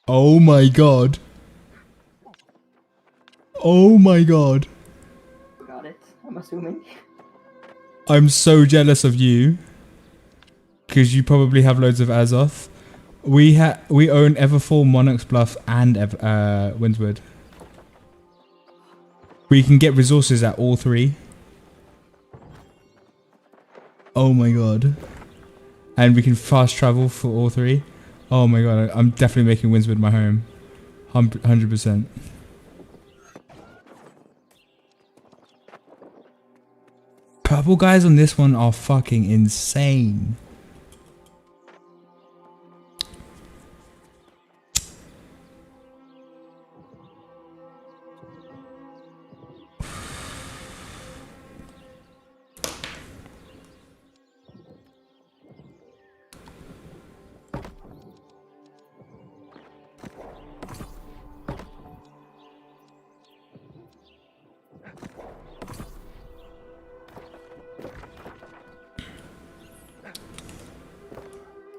Oh my god. Oh my god. got it. I'm assuming. I'm so jealous of you. Because you probably have loads of Azoth. We own Everfull, Monarch's Bluff, and Windswood. We can get resources at all three. Oh my god. And we can fast travel for all three. Oh my god, I'm definitely making Windswood my home. 100%. Purple guys on this one are fucking insane.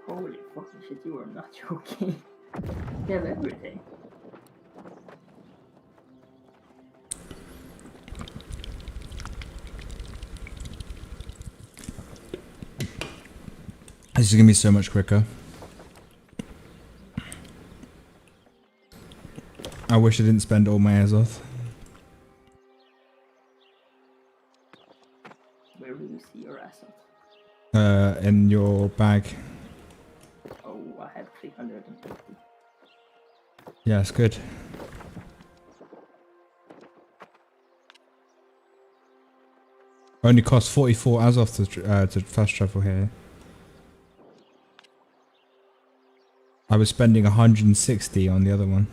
Holy fucking shit, you are not joking. You have everything. This is gonna be so much quicker. I wish I didn't spend all my Azoth. Where do you see your asset? In your bag. Oh, I have 350. Yeah, it's good. Only costs 44 Azoth to fast travel here. I was spending 160 on the other one.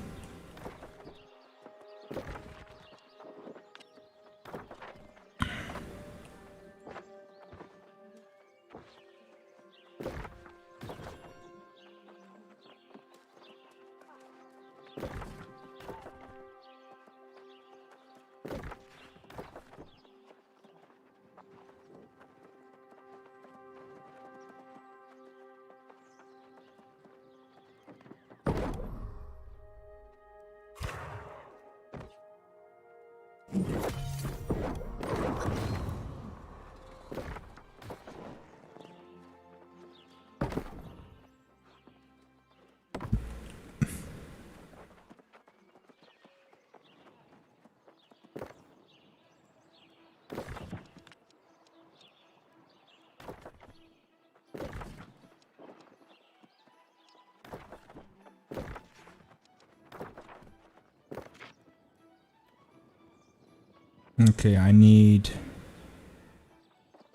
Okay, I need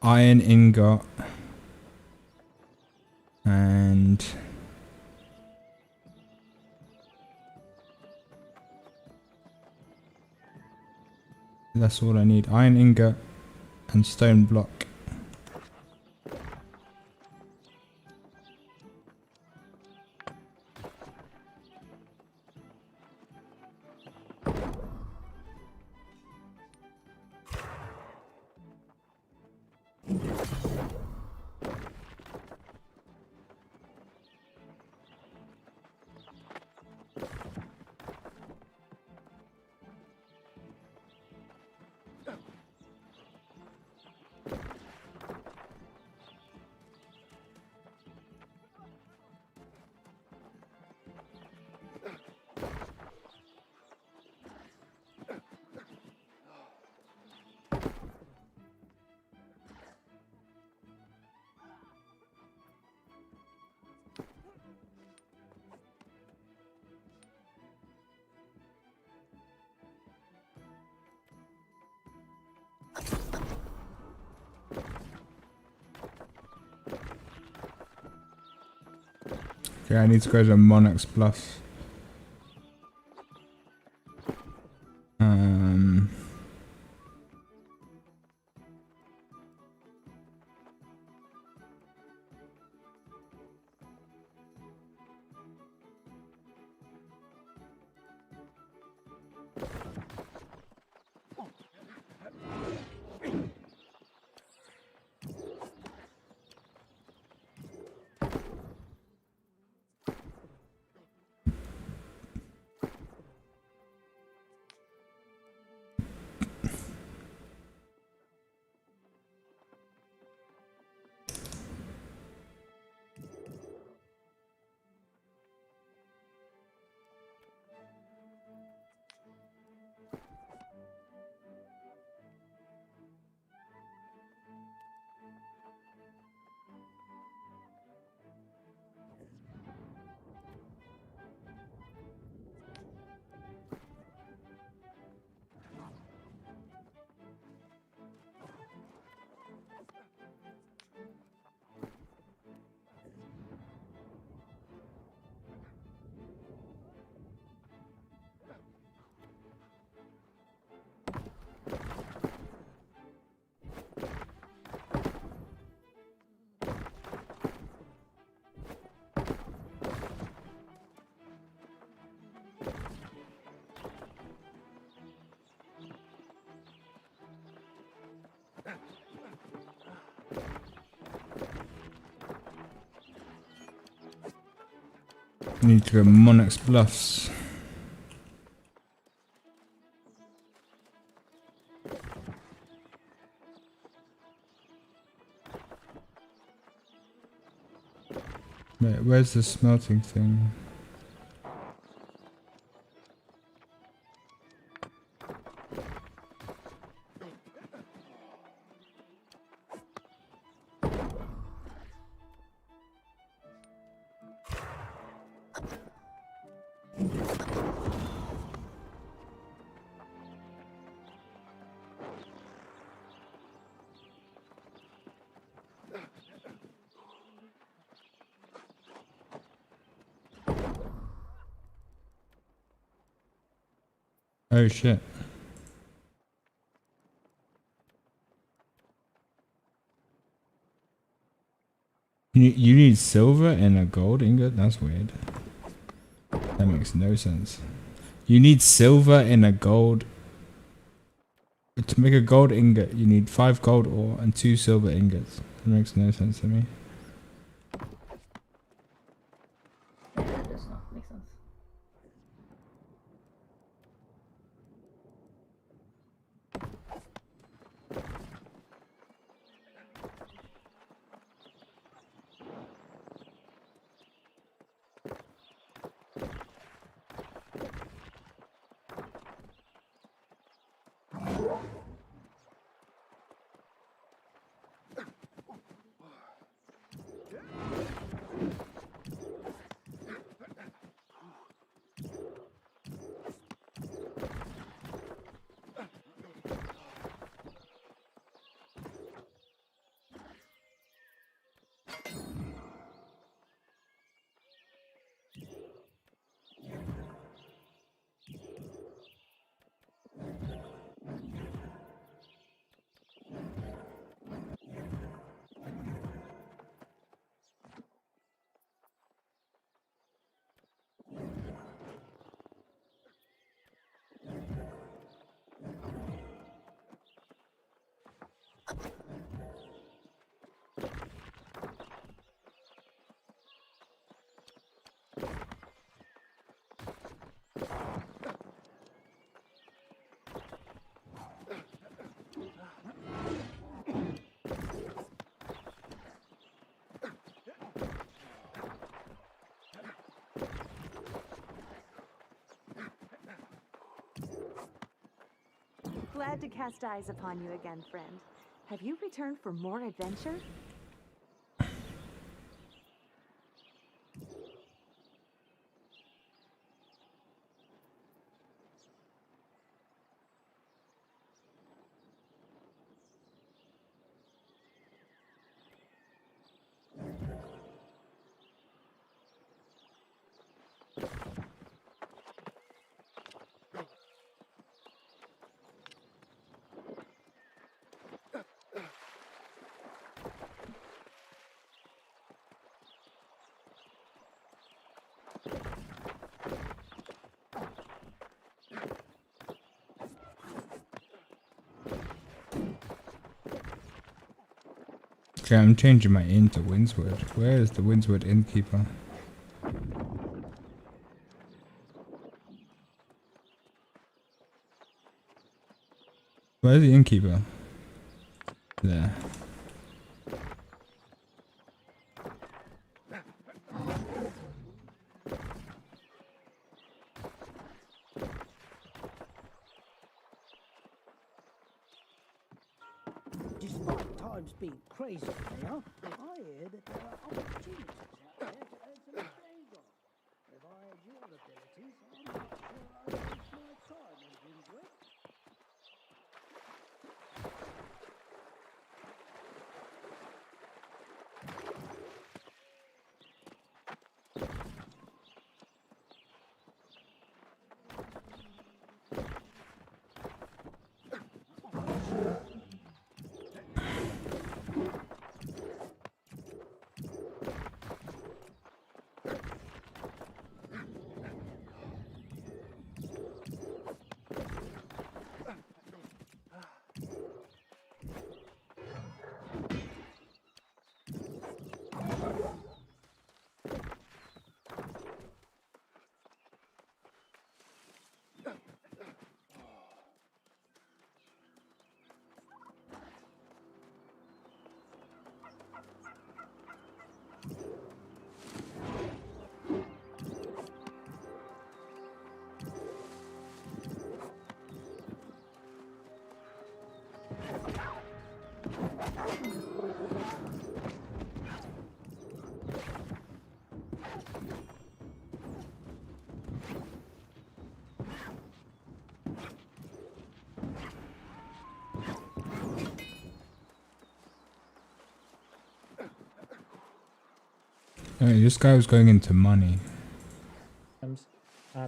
iron ingot and that's all I need. Iron ingot and stone block. Okay, I need to go to Monarch's Bluff. Need to go Monarch's Bluffs. Wait, where's the smelting thing? Oh shit. You need silver and a gold ingot? That's weird. That makes no sense. You need silver and a gold. To make a gold ingot, you need 5 gold ore and 2 silver ingots. That makes no sense to me. Yeah, that does not make sense. Glad to cast eyes upon you again, friend. Have you returned for more adventure? Okay, I'm changing my inn to Windswood. Where is the Windswood innkeeper? Where's the innkeeper? There. Despite times being crazy now, I hear that there are opportunities out there to earn some exchange on. If I had your abilities, I'm not sure I'd waste my time in Windswood. Oh, this guy was going into money.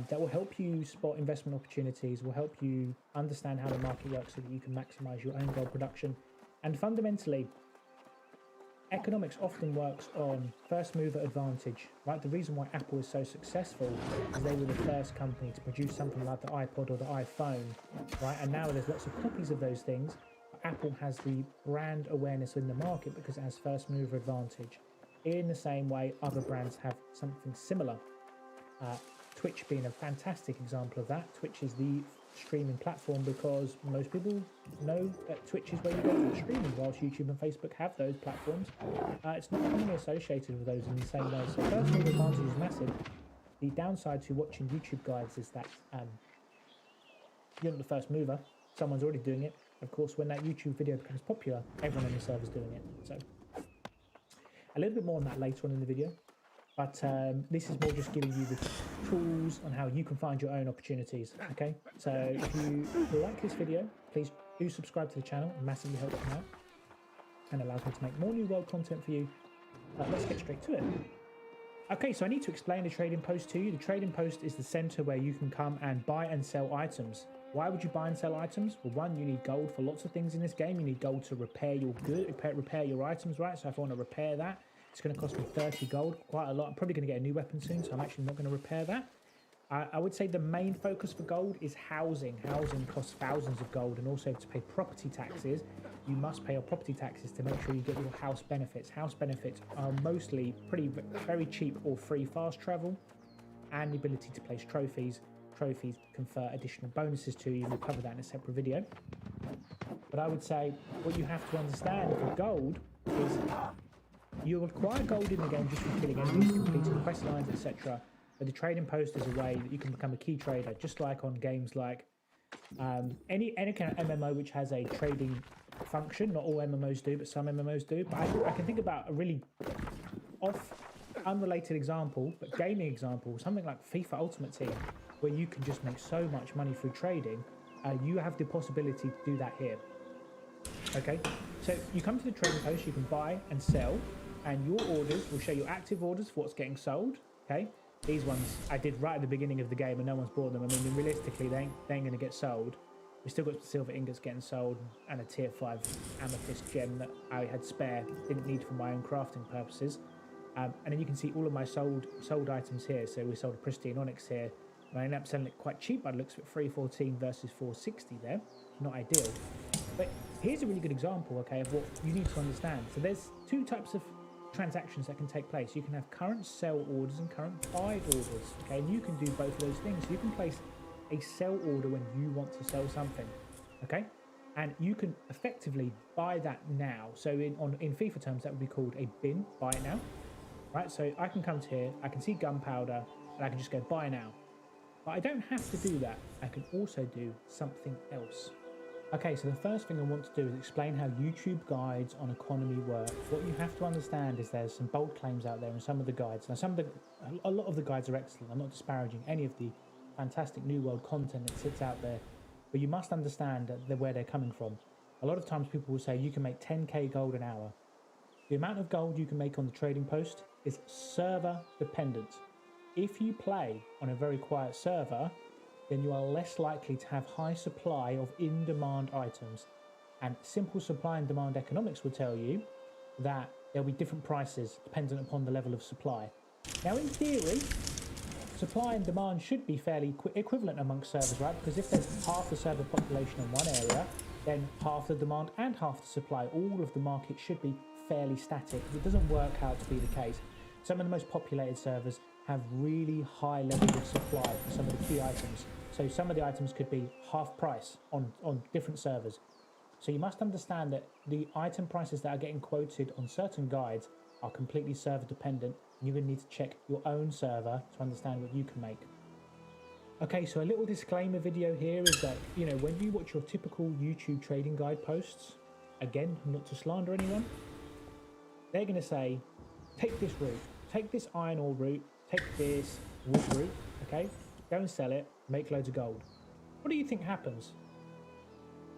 That will help you spot investment opportunities, will help you understand how the market works so that you can maximize your own gold production. And fundamentally, economics often works on first mover advantage, right? The reason why Apple is so successful is they were the first company to produce something like the iPod or the iPhone, right? And now there's lots of copies of those things. Apple has the brand awareness in the market because it has first mover advantage. In the same way, other brands have something similar. Twitch being a fantastic example of that. Twitch is the streaming platform because most people know that Twitch is where you go for streaming, whilst YouTube and Facebook have those platforms. It's not commonly associated with those in the same way. So first mover advantage is massive. The downside to watching YouTube guides is that you're not the first mover. Someone's already doing it. Of course, when that YouTube video becomes popular, everyone on the server is doing it. So a little bit more on that later on in the video. But this is more just giving you the tools on how you can find your own opportunities, okay? So if you like this video, please do subscribe to the channel. It massively helps me out and allows me to make more new world content for you. Let's get straight to it. Okay, so I need to explain the trading post to you. The trading post is the center where you can come and buy and sell items. Why would you buy and sell items? Well, one, you need gold for lots of things in this game. You need gold to repair your repair your items, right? So if I want to repair that, it's going to cost me 30 gold, quite a lot. I'm probably going to get a new weapon soon, so I'm actually not going to repair that. I would say the main focus for gold is housing. Housing costs thousands of gold, and also to pay property taxes, you must pay your property taxes to make sure you get your house benefits. House benefits are mostly very cheap or free fast travel, and the ability to place trophies. Trophies confer additional bonuses to you. We'll cover that in a separate video. But I would say what you have to understand for gold is you acquire gold in the game just from killing enemies, completing quest lines, etc. But the trading post is a way that you can become a key trader, just like on games like Any kind of MMO which has a trading function. Not all MMOs do, but some MMOs do. But I can think about a really unrelated example, but gaming example, something like FIFA Ultimate Team, where you can just make so much money through trading. You have the possibility to do that here. Okay, so you come to the trading post, you can buy and sell, and your orders will show you active orders for what's getting sold. Okay, these ones I did right at the beginning of the game and no one's bought them. I mean, realistically, they ain't going to get sold. We still got silver ingots getting sold and a tier 5 amethyst gem that I had spare, didn't need for my own crafting purposes. And then you can see all of my sold items here. So we sold a pristine onyx here, and I ended up selling it quite cheap by the looks of it, 314 versus 460 there. Not ideal. But here's a really good example, okay, of what you need to understand. So there's two types of transactions that can take place. You can have current sell orders and current buy orders, okay, and you can do both of those things. You can place a sell order when you want to sell something, okay, and you can effectively buy that now. So in FIFA terms, that would be called a bin, buy it now, right? So I can come to here, I can see gunpowder, and I can just go buy now. But I don't have to do that. I can also do something else. Okay, so the first thing I want to do is explain how YouTube guides on economy work. What you have to understand is there's some bold claims out there in some of the guides. Now, a lot of the guides are excellent. I'm not disparaging any of the fantastic New World content that sits out there, but you must understand where they're coming from. A lot of times people will say you can make 10k gold an hour. The amount of gold you can make on the trading post is server dependent. If you play on a very quiet server, then you are less likely to have high supply of in-demand items. And simple supply and demand economics will tell you that there'll be different prices dependent upon the level of supply. Now, in theory, supply and demand should be fairly equivalent amongst servers, right? Because if there's half the server population in one area, then half the demand and half the supply, all of the market should be fairly static. It doesn't work out to be the case. Some of the most populated servers have really high levels of supply for some of the key items. So some of the items could be half price on different servers. So you must understand that the item prices that are getting quoted on certain guides are completely server dependent, and you're going to need to check your own server to understand what you can make. Okay, so a little disclaimer video here is that, you know, when you watch your typical YouTube trading guide posts, again, not to slander anyone, they're going to say, take this route, take this iron ore route, take this wood route, okay? Go and sell it, make loads of gold. What do you think happens?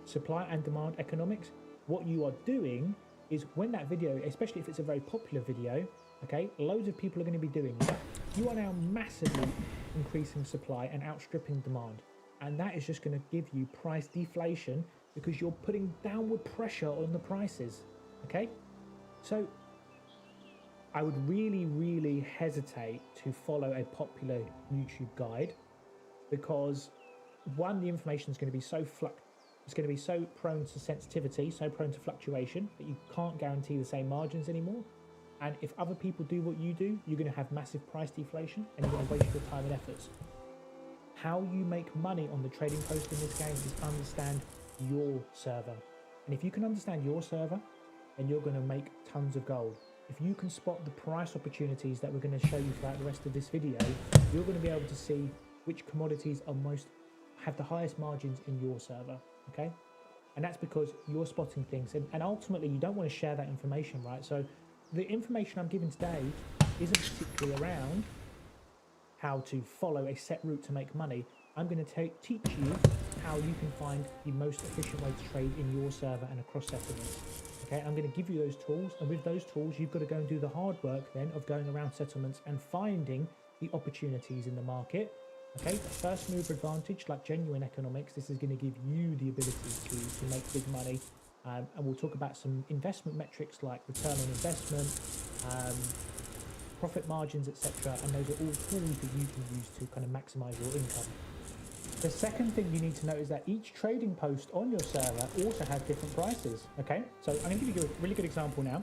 Supply and demand economics. What you are doing is when that video, especially if it's a very popular video, okay, loads of people are going to be doing that. You are now massively increasing supply and outstripping demand. And that is just going to give you price deflation because you're putting downward pressure on the prices, okay? So I would really, really hesitate to follow a popular YouTube guide because, one, the information is going to be so prone to sensitivity, so prone to fluctuation that you can't guarantee the same margins anymore. And if other people do what you do, you're going to have massive price deflation and you're going to waste your time and efforts. How you make money on the trading post in this game is understand your server. And if you can understand your server, then you're going to make tons of gold. If you can spot the price opportunities that we're going to show you throughout the rest of this video, you're going to be able to see which commodities have the highest margins in your server, okay? And that's because you're spotting things, and ultimately you don't want to share that information, right? So the information I'm giving today isn't particularly around how to follow a set route to make money. I'm going to teach you how you can find the most efficient way to trade in your server and across settlements. Okay, I'm going to give you those tools, and with those tools, you've got to go and do the hard work then of going around settlements and finding the opportunities in the market. Okay, the first mover advantage, like genuine economics, this is going to give you the ability to make big money. And we'll talk about some investment metrics like return on investment, profit margins, etc. And those are all tools that you can use to kind of maximize your income. The second thing you need to know is that each trading post on your server also has different prices. Okay, so I'm going to give you a really good example now.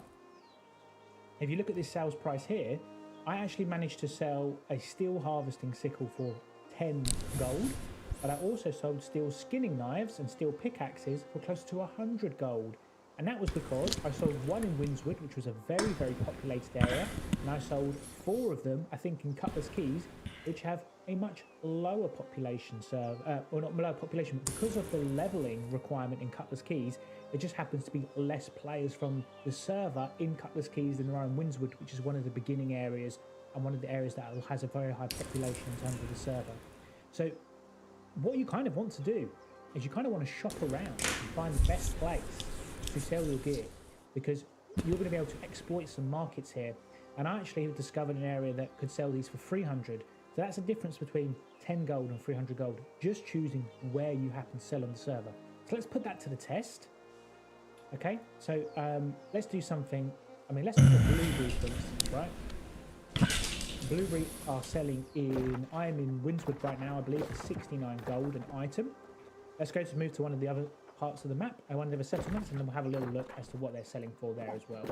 If you look at this sales price here, I actually managed to sell a steel harvesting sickle for 10 gold, but I also sold steel skinning knives and steel pickaxes for close to 100 gold. And that was because I sold one in Windswood, which was a very, very populated area, and I sold 4 of them, I think, in Cutler's Keys which have a much lower population or not lower population, but because of the leveling requirement in Cutlass Keys, there just happens to be less players from the server in Cutlass Keys than there are in Windswood, which is one of the beginning areas and one of the areas that has a very high population in terms of the server. So what you kind of want to do is you kind of want to shop around and find the best place to sell your gear, because you're going to be able to exploit some markets here. And I actually have discovered an area that could sell these for 300. So that's a difference between 10 gold and 300 gold, just choosing where you happen to sell on the server. So let's put that to the test. Okay, so let's do something. I mean, let's look at Blueberry, for instance, right? Blueberry are selling in, I am in Windswood right now, I believe, for 69 gold an item. Let's go to move to one of the other parts of the map, one of the other settlements, and then we'll have a little look as to what they're selling for there as well.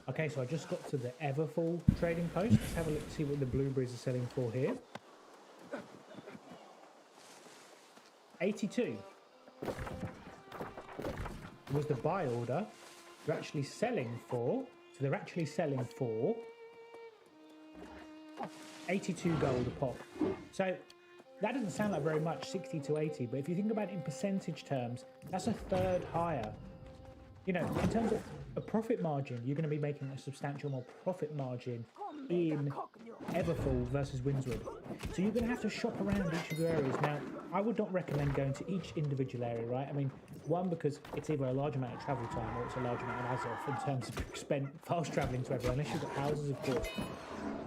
Okay, so I just got to the Everfull trading post. Let's have a look to see what the blueberries are selling for here. 82 was the buy order. They're actually selling for, so they're actually selling for 82 gold a pop. So that doesn't sound like very much, 60 to 80, but if you think about it in percentage terms, that's a third higher. You know, in terms of a profit margin, you're going to be making a substantial more profit margin in Everfull versus Windswood. So you're going to have to shop around each of the areas. Now, I would not recommend going to each individual area, right? I mean, one, because it's either a large amount of travel time or it's a large amount of as-off in terms of spent fast travelling to everywhere, unless you've got houses, of course.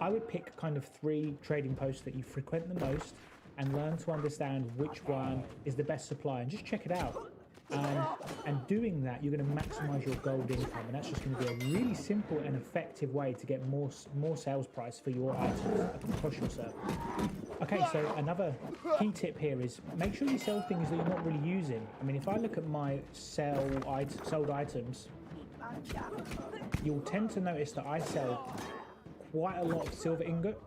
I would pick kind of 3 trading posts that you frequent the most and learn to understand which one is the best supply and just check it out. And doing that, you're going to maximize your gold income, and that's just going to be a really simple and effective way to get more sales price for your items across your server. Okay, so another key tip here is make sure you sell things that you're not really using. I mean, if I look at my sold items, you'll tend to notice that I sell quite a lot of silver ingot,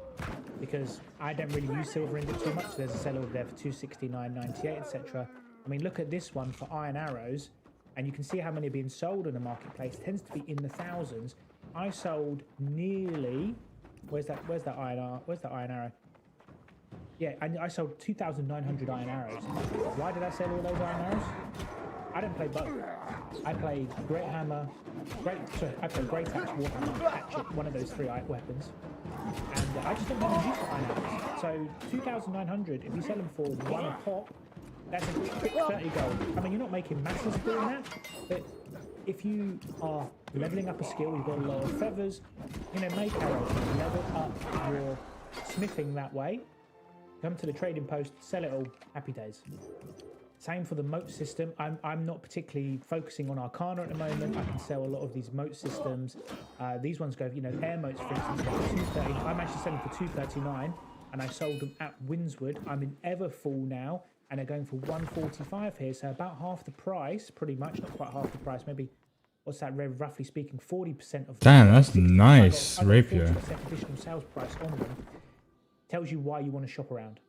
because I don't really use silver ingot too much. There's a seller over there for 269.98, etc. I mean, look at this one for iron arrows, and you can see how many are being sold in the marketplace. It tends to be in the thousands. I sold nearly, where's that iron arrow? Yeah, I sold 2,900 iron arrows. Why did I sell all those iron arrows? I don't play both. I play Great Hammer, I play Great Axe, Warhammer, Hatchet, one of those 3 weapons. And I just don't have any use for iron arrows. So 2,900, if you sell them for 1 a pop, that's a quick 30 gold. I mean, you're not making masses doing that, but if you are leveling up a skill, you've got a lot of feathers, you know, make arrows, level up your smithing that way, come to the trading post, sell it all, happy days. Same for the moat system. I'm not particularly focusing on Arcana at the moment. I can sell a lot of these moat systems. These ones go, you know, air moats, for instance, go for 230. I'm actually selling for 239, and I sold them at Windswood. I'm in Everfull now, and they're going for 145 here, so about half the price, pretty much, not quite half the price, maybe, what's that, roughly speaking, 40% of the Damn, that's nice, rapier. 40% additional sales price on them. Tells you why you want to shop around.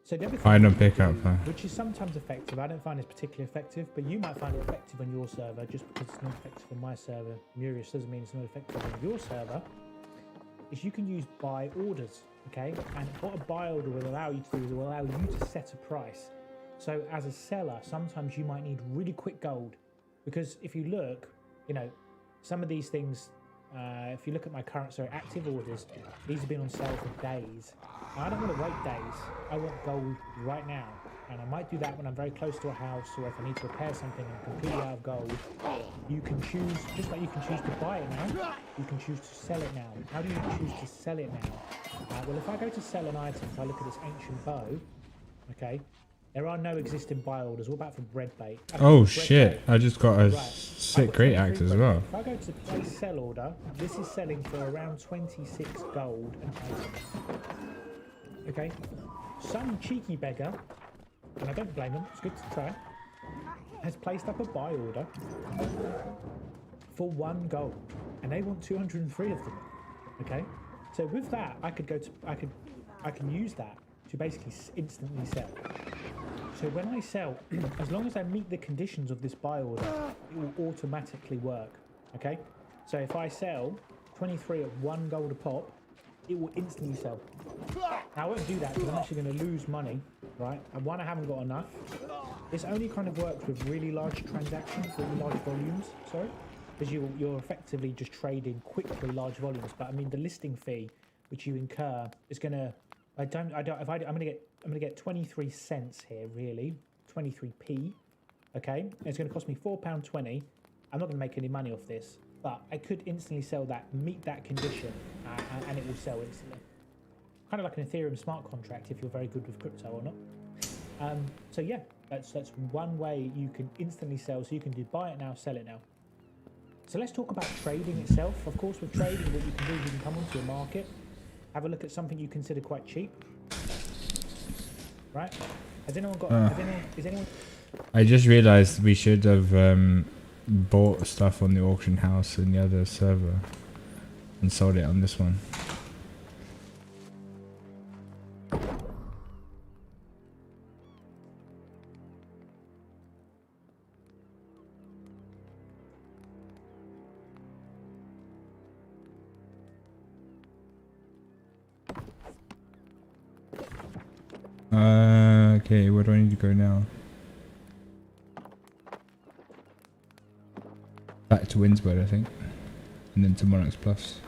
So I don't pick up, which is sometimes effective. I don't find it particularly effective, but you might find it effective on your server. Just because it's not effective on my server, Murius, doesn't mean it's not effective on your server. Is you can use buy orders, okay? And what a buy order will allow you to do is it will allow you to set a price. So as a seller, sometimes you might need really quick gold, because if you look, you know, some of these things, if you look at my current, active orders, these have been on sale for days. Now, I don't want to wait days. I want gold right now. And I might do that when I'm very close to a house, or if I need to repair something and I'm completely out of gold. You can choose, just like you can choose to buy it now, you can choose to sell it now. How do you choose to sell it now? Well, if I go to sell an item, if I look at this ancient bow, okay, there are no existing buy orders. What about for bread bait? Oh shit, I just got a sick great axe as well. If I go to place sell order, this is selling for around 26 gold an item. Okay, some cheeky beggar, and I don't blame them, it's good to try, has placed up a buy order for 1 gold, and they want 203 of them. Okay, so with that, I can use that to basically instantly sell. So when I sell, as long as I meet the conditions of this buy order, it will automatically work. Okay. So if I sell 23 at 1 gold a pop, it will instantly sell. Now I won't do that because I'm actually going to lose money, right? And one, I haven't got enough. This only kind of works with really large transactions, really large volumes. Sorry, because you're effectively just trading quickly large volumes. But I mean, the listing fee which you incur is going to. I'm gonna get 23 cents here, really, 23p. Okay, and it's going to cost me £4.20. I'm not going to make any money off this, but I could instantly sell that, meet that condition, and it will sell instantly. Kind of like an Ethereum smart contract if you're very good with crypto or not. So yeah, that's one way you can instantly sell. So you can do buy it now, sell it now. So let's talk about trading itself. Of course, with trading, what you can do is you can come onto a market, have a look at something you consider quite cheap. Right? Has anyone got? Is anyone? I just realized we should have bought stuff on the auction house in the other server and sold it on this one. Okay, where do I need to go now? Back to Winswood, I think. And then to Monarchs Plus.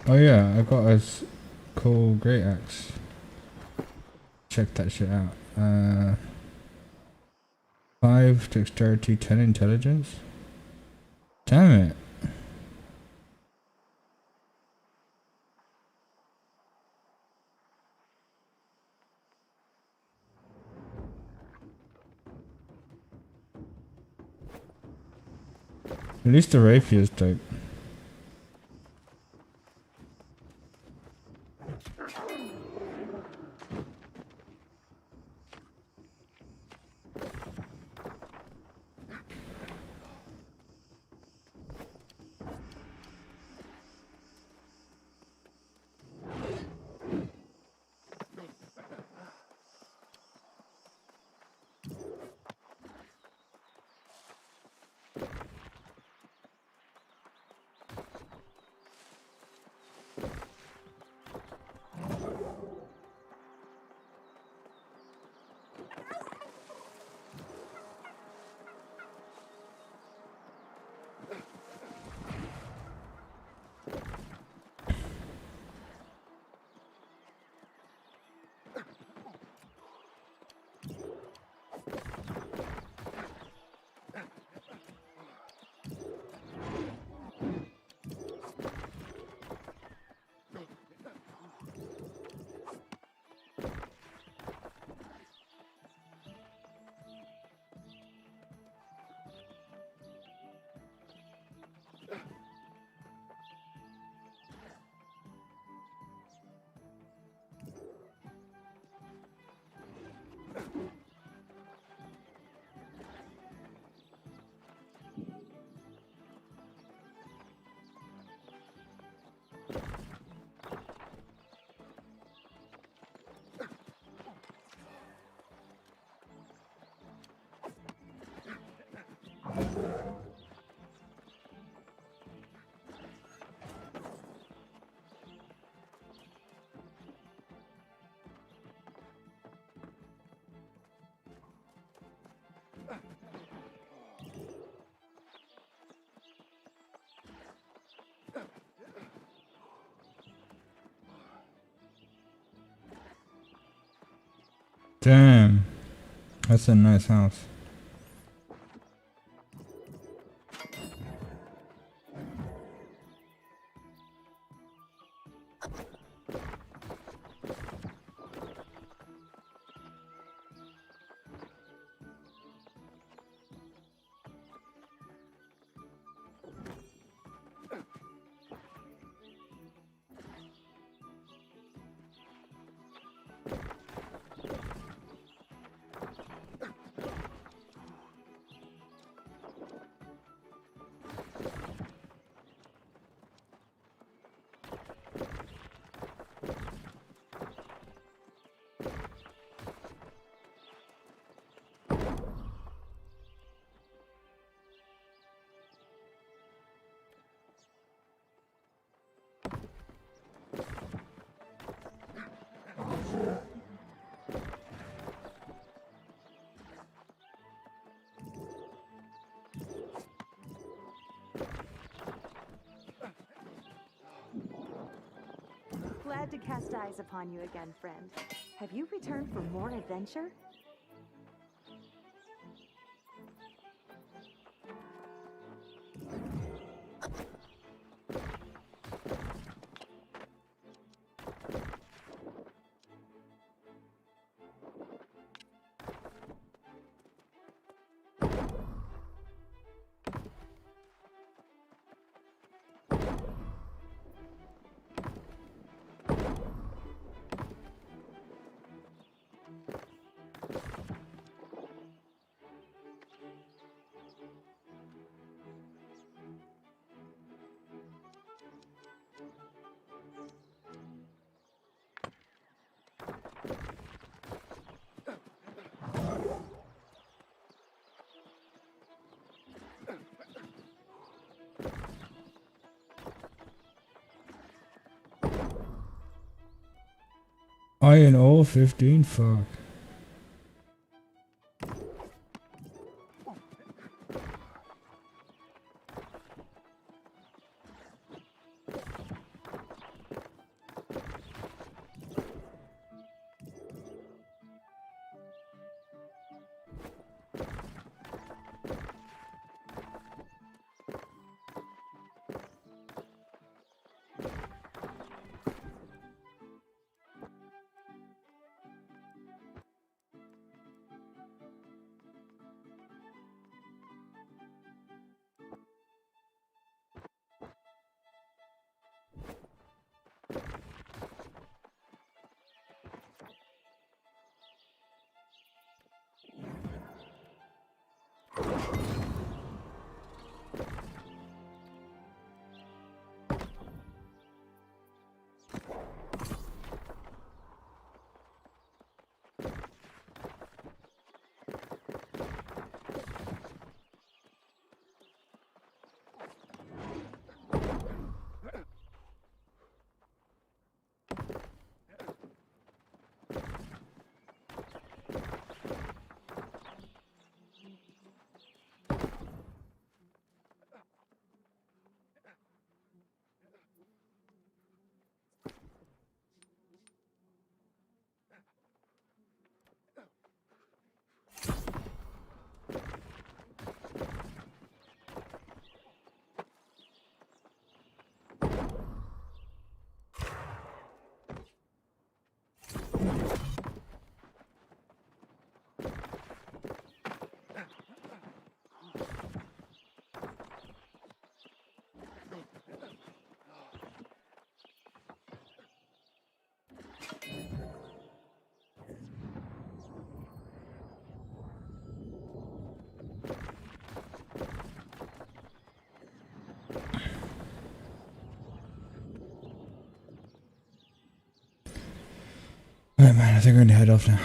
Oh yeah, I got a cool great axe. Check that shit out. 5 dexterity, 10 intelligence. Damn it. At least the rapier's dope. Damn, that's a nice house. Glad to cast eyes upon you again, friend. Have you returned for more adventure? Iron ore 15, fuck. Alright man, I think I'm gonna head off now.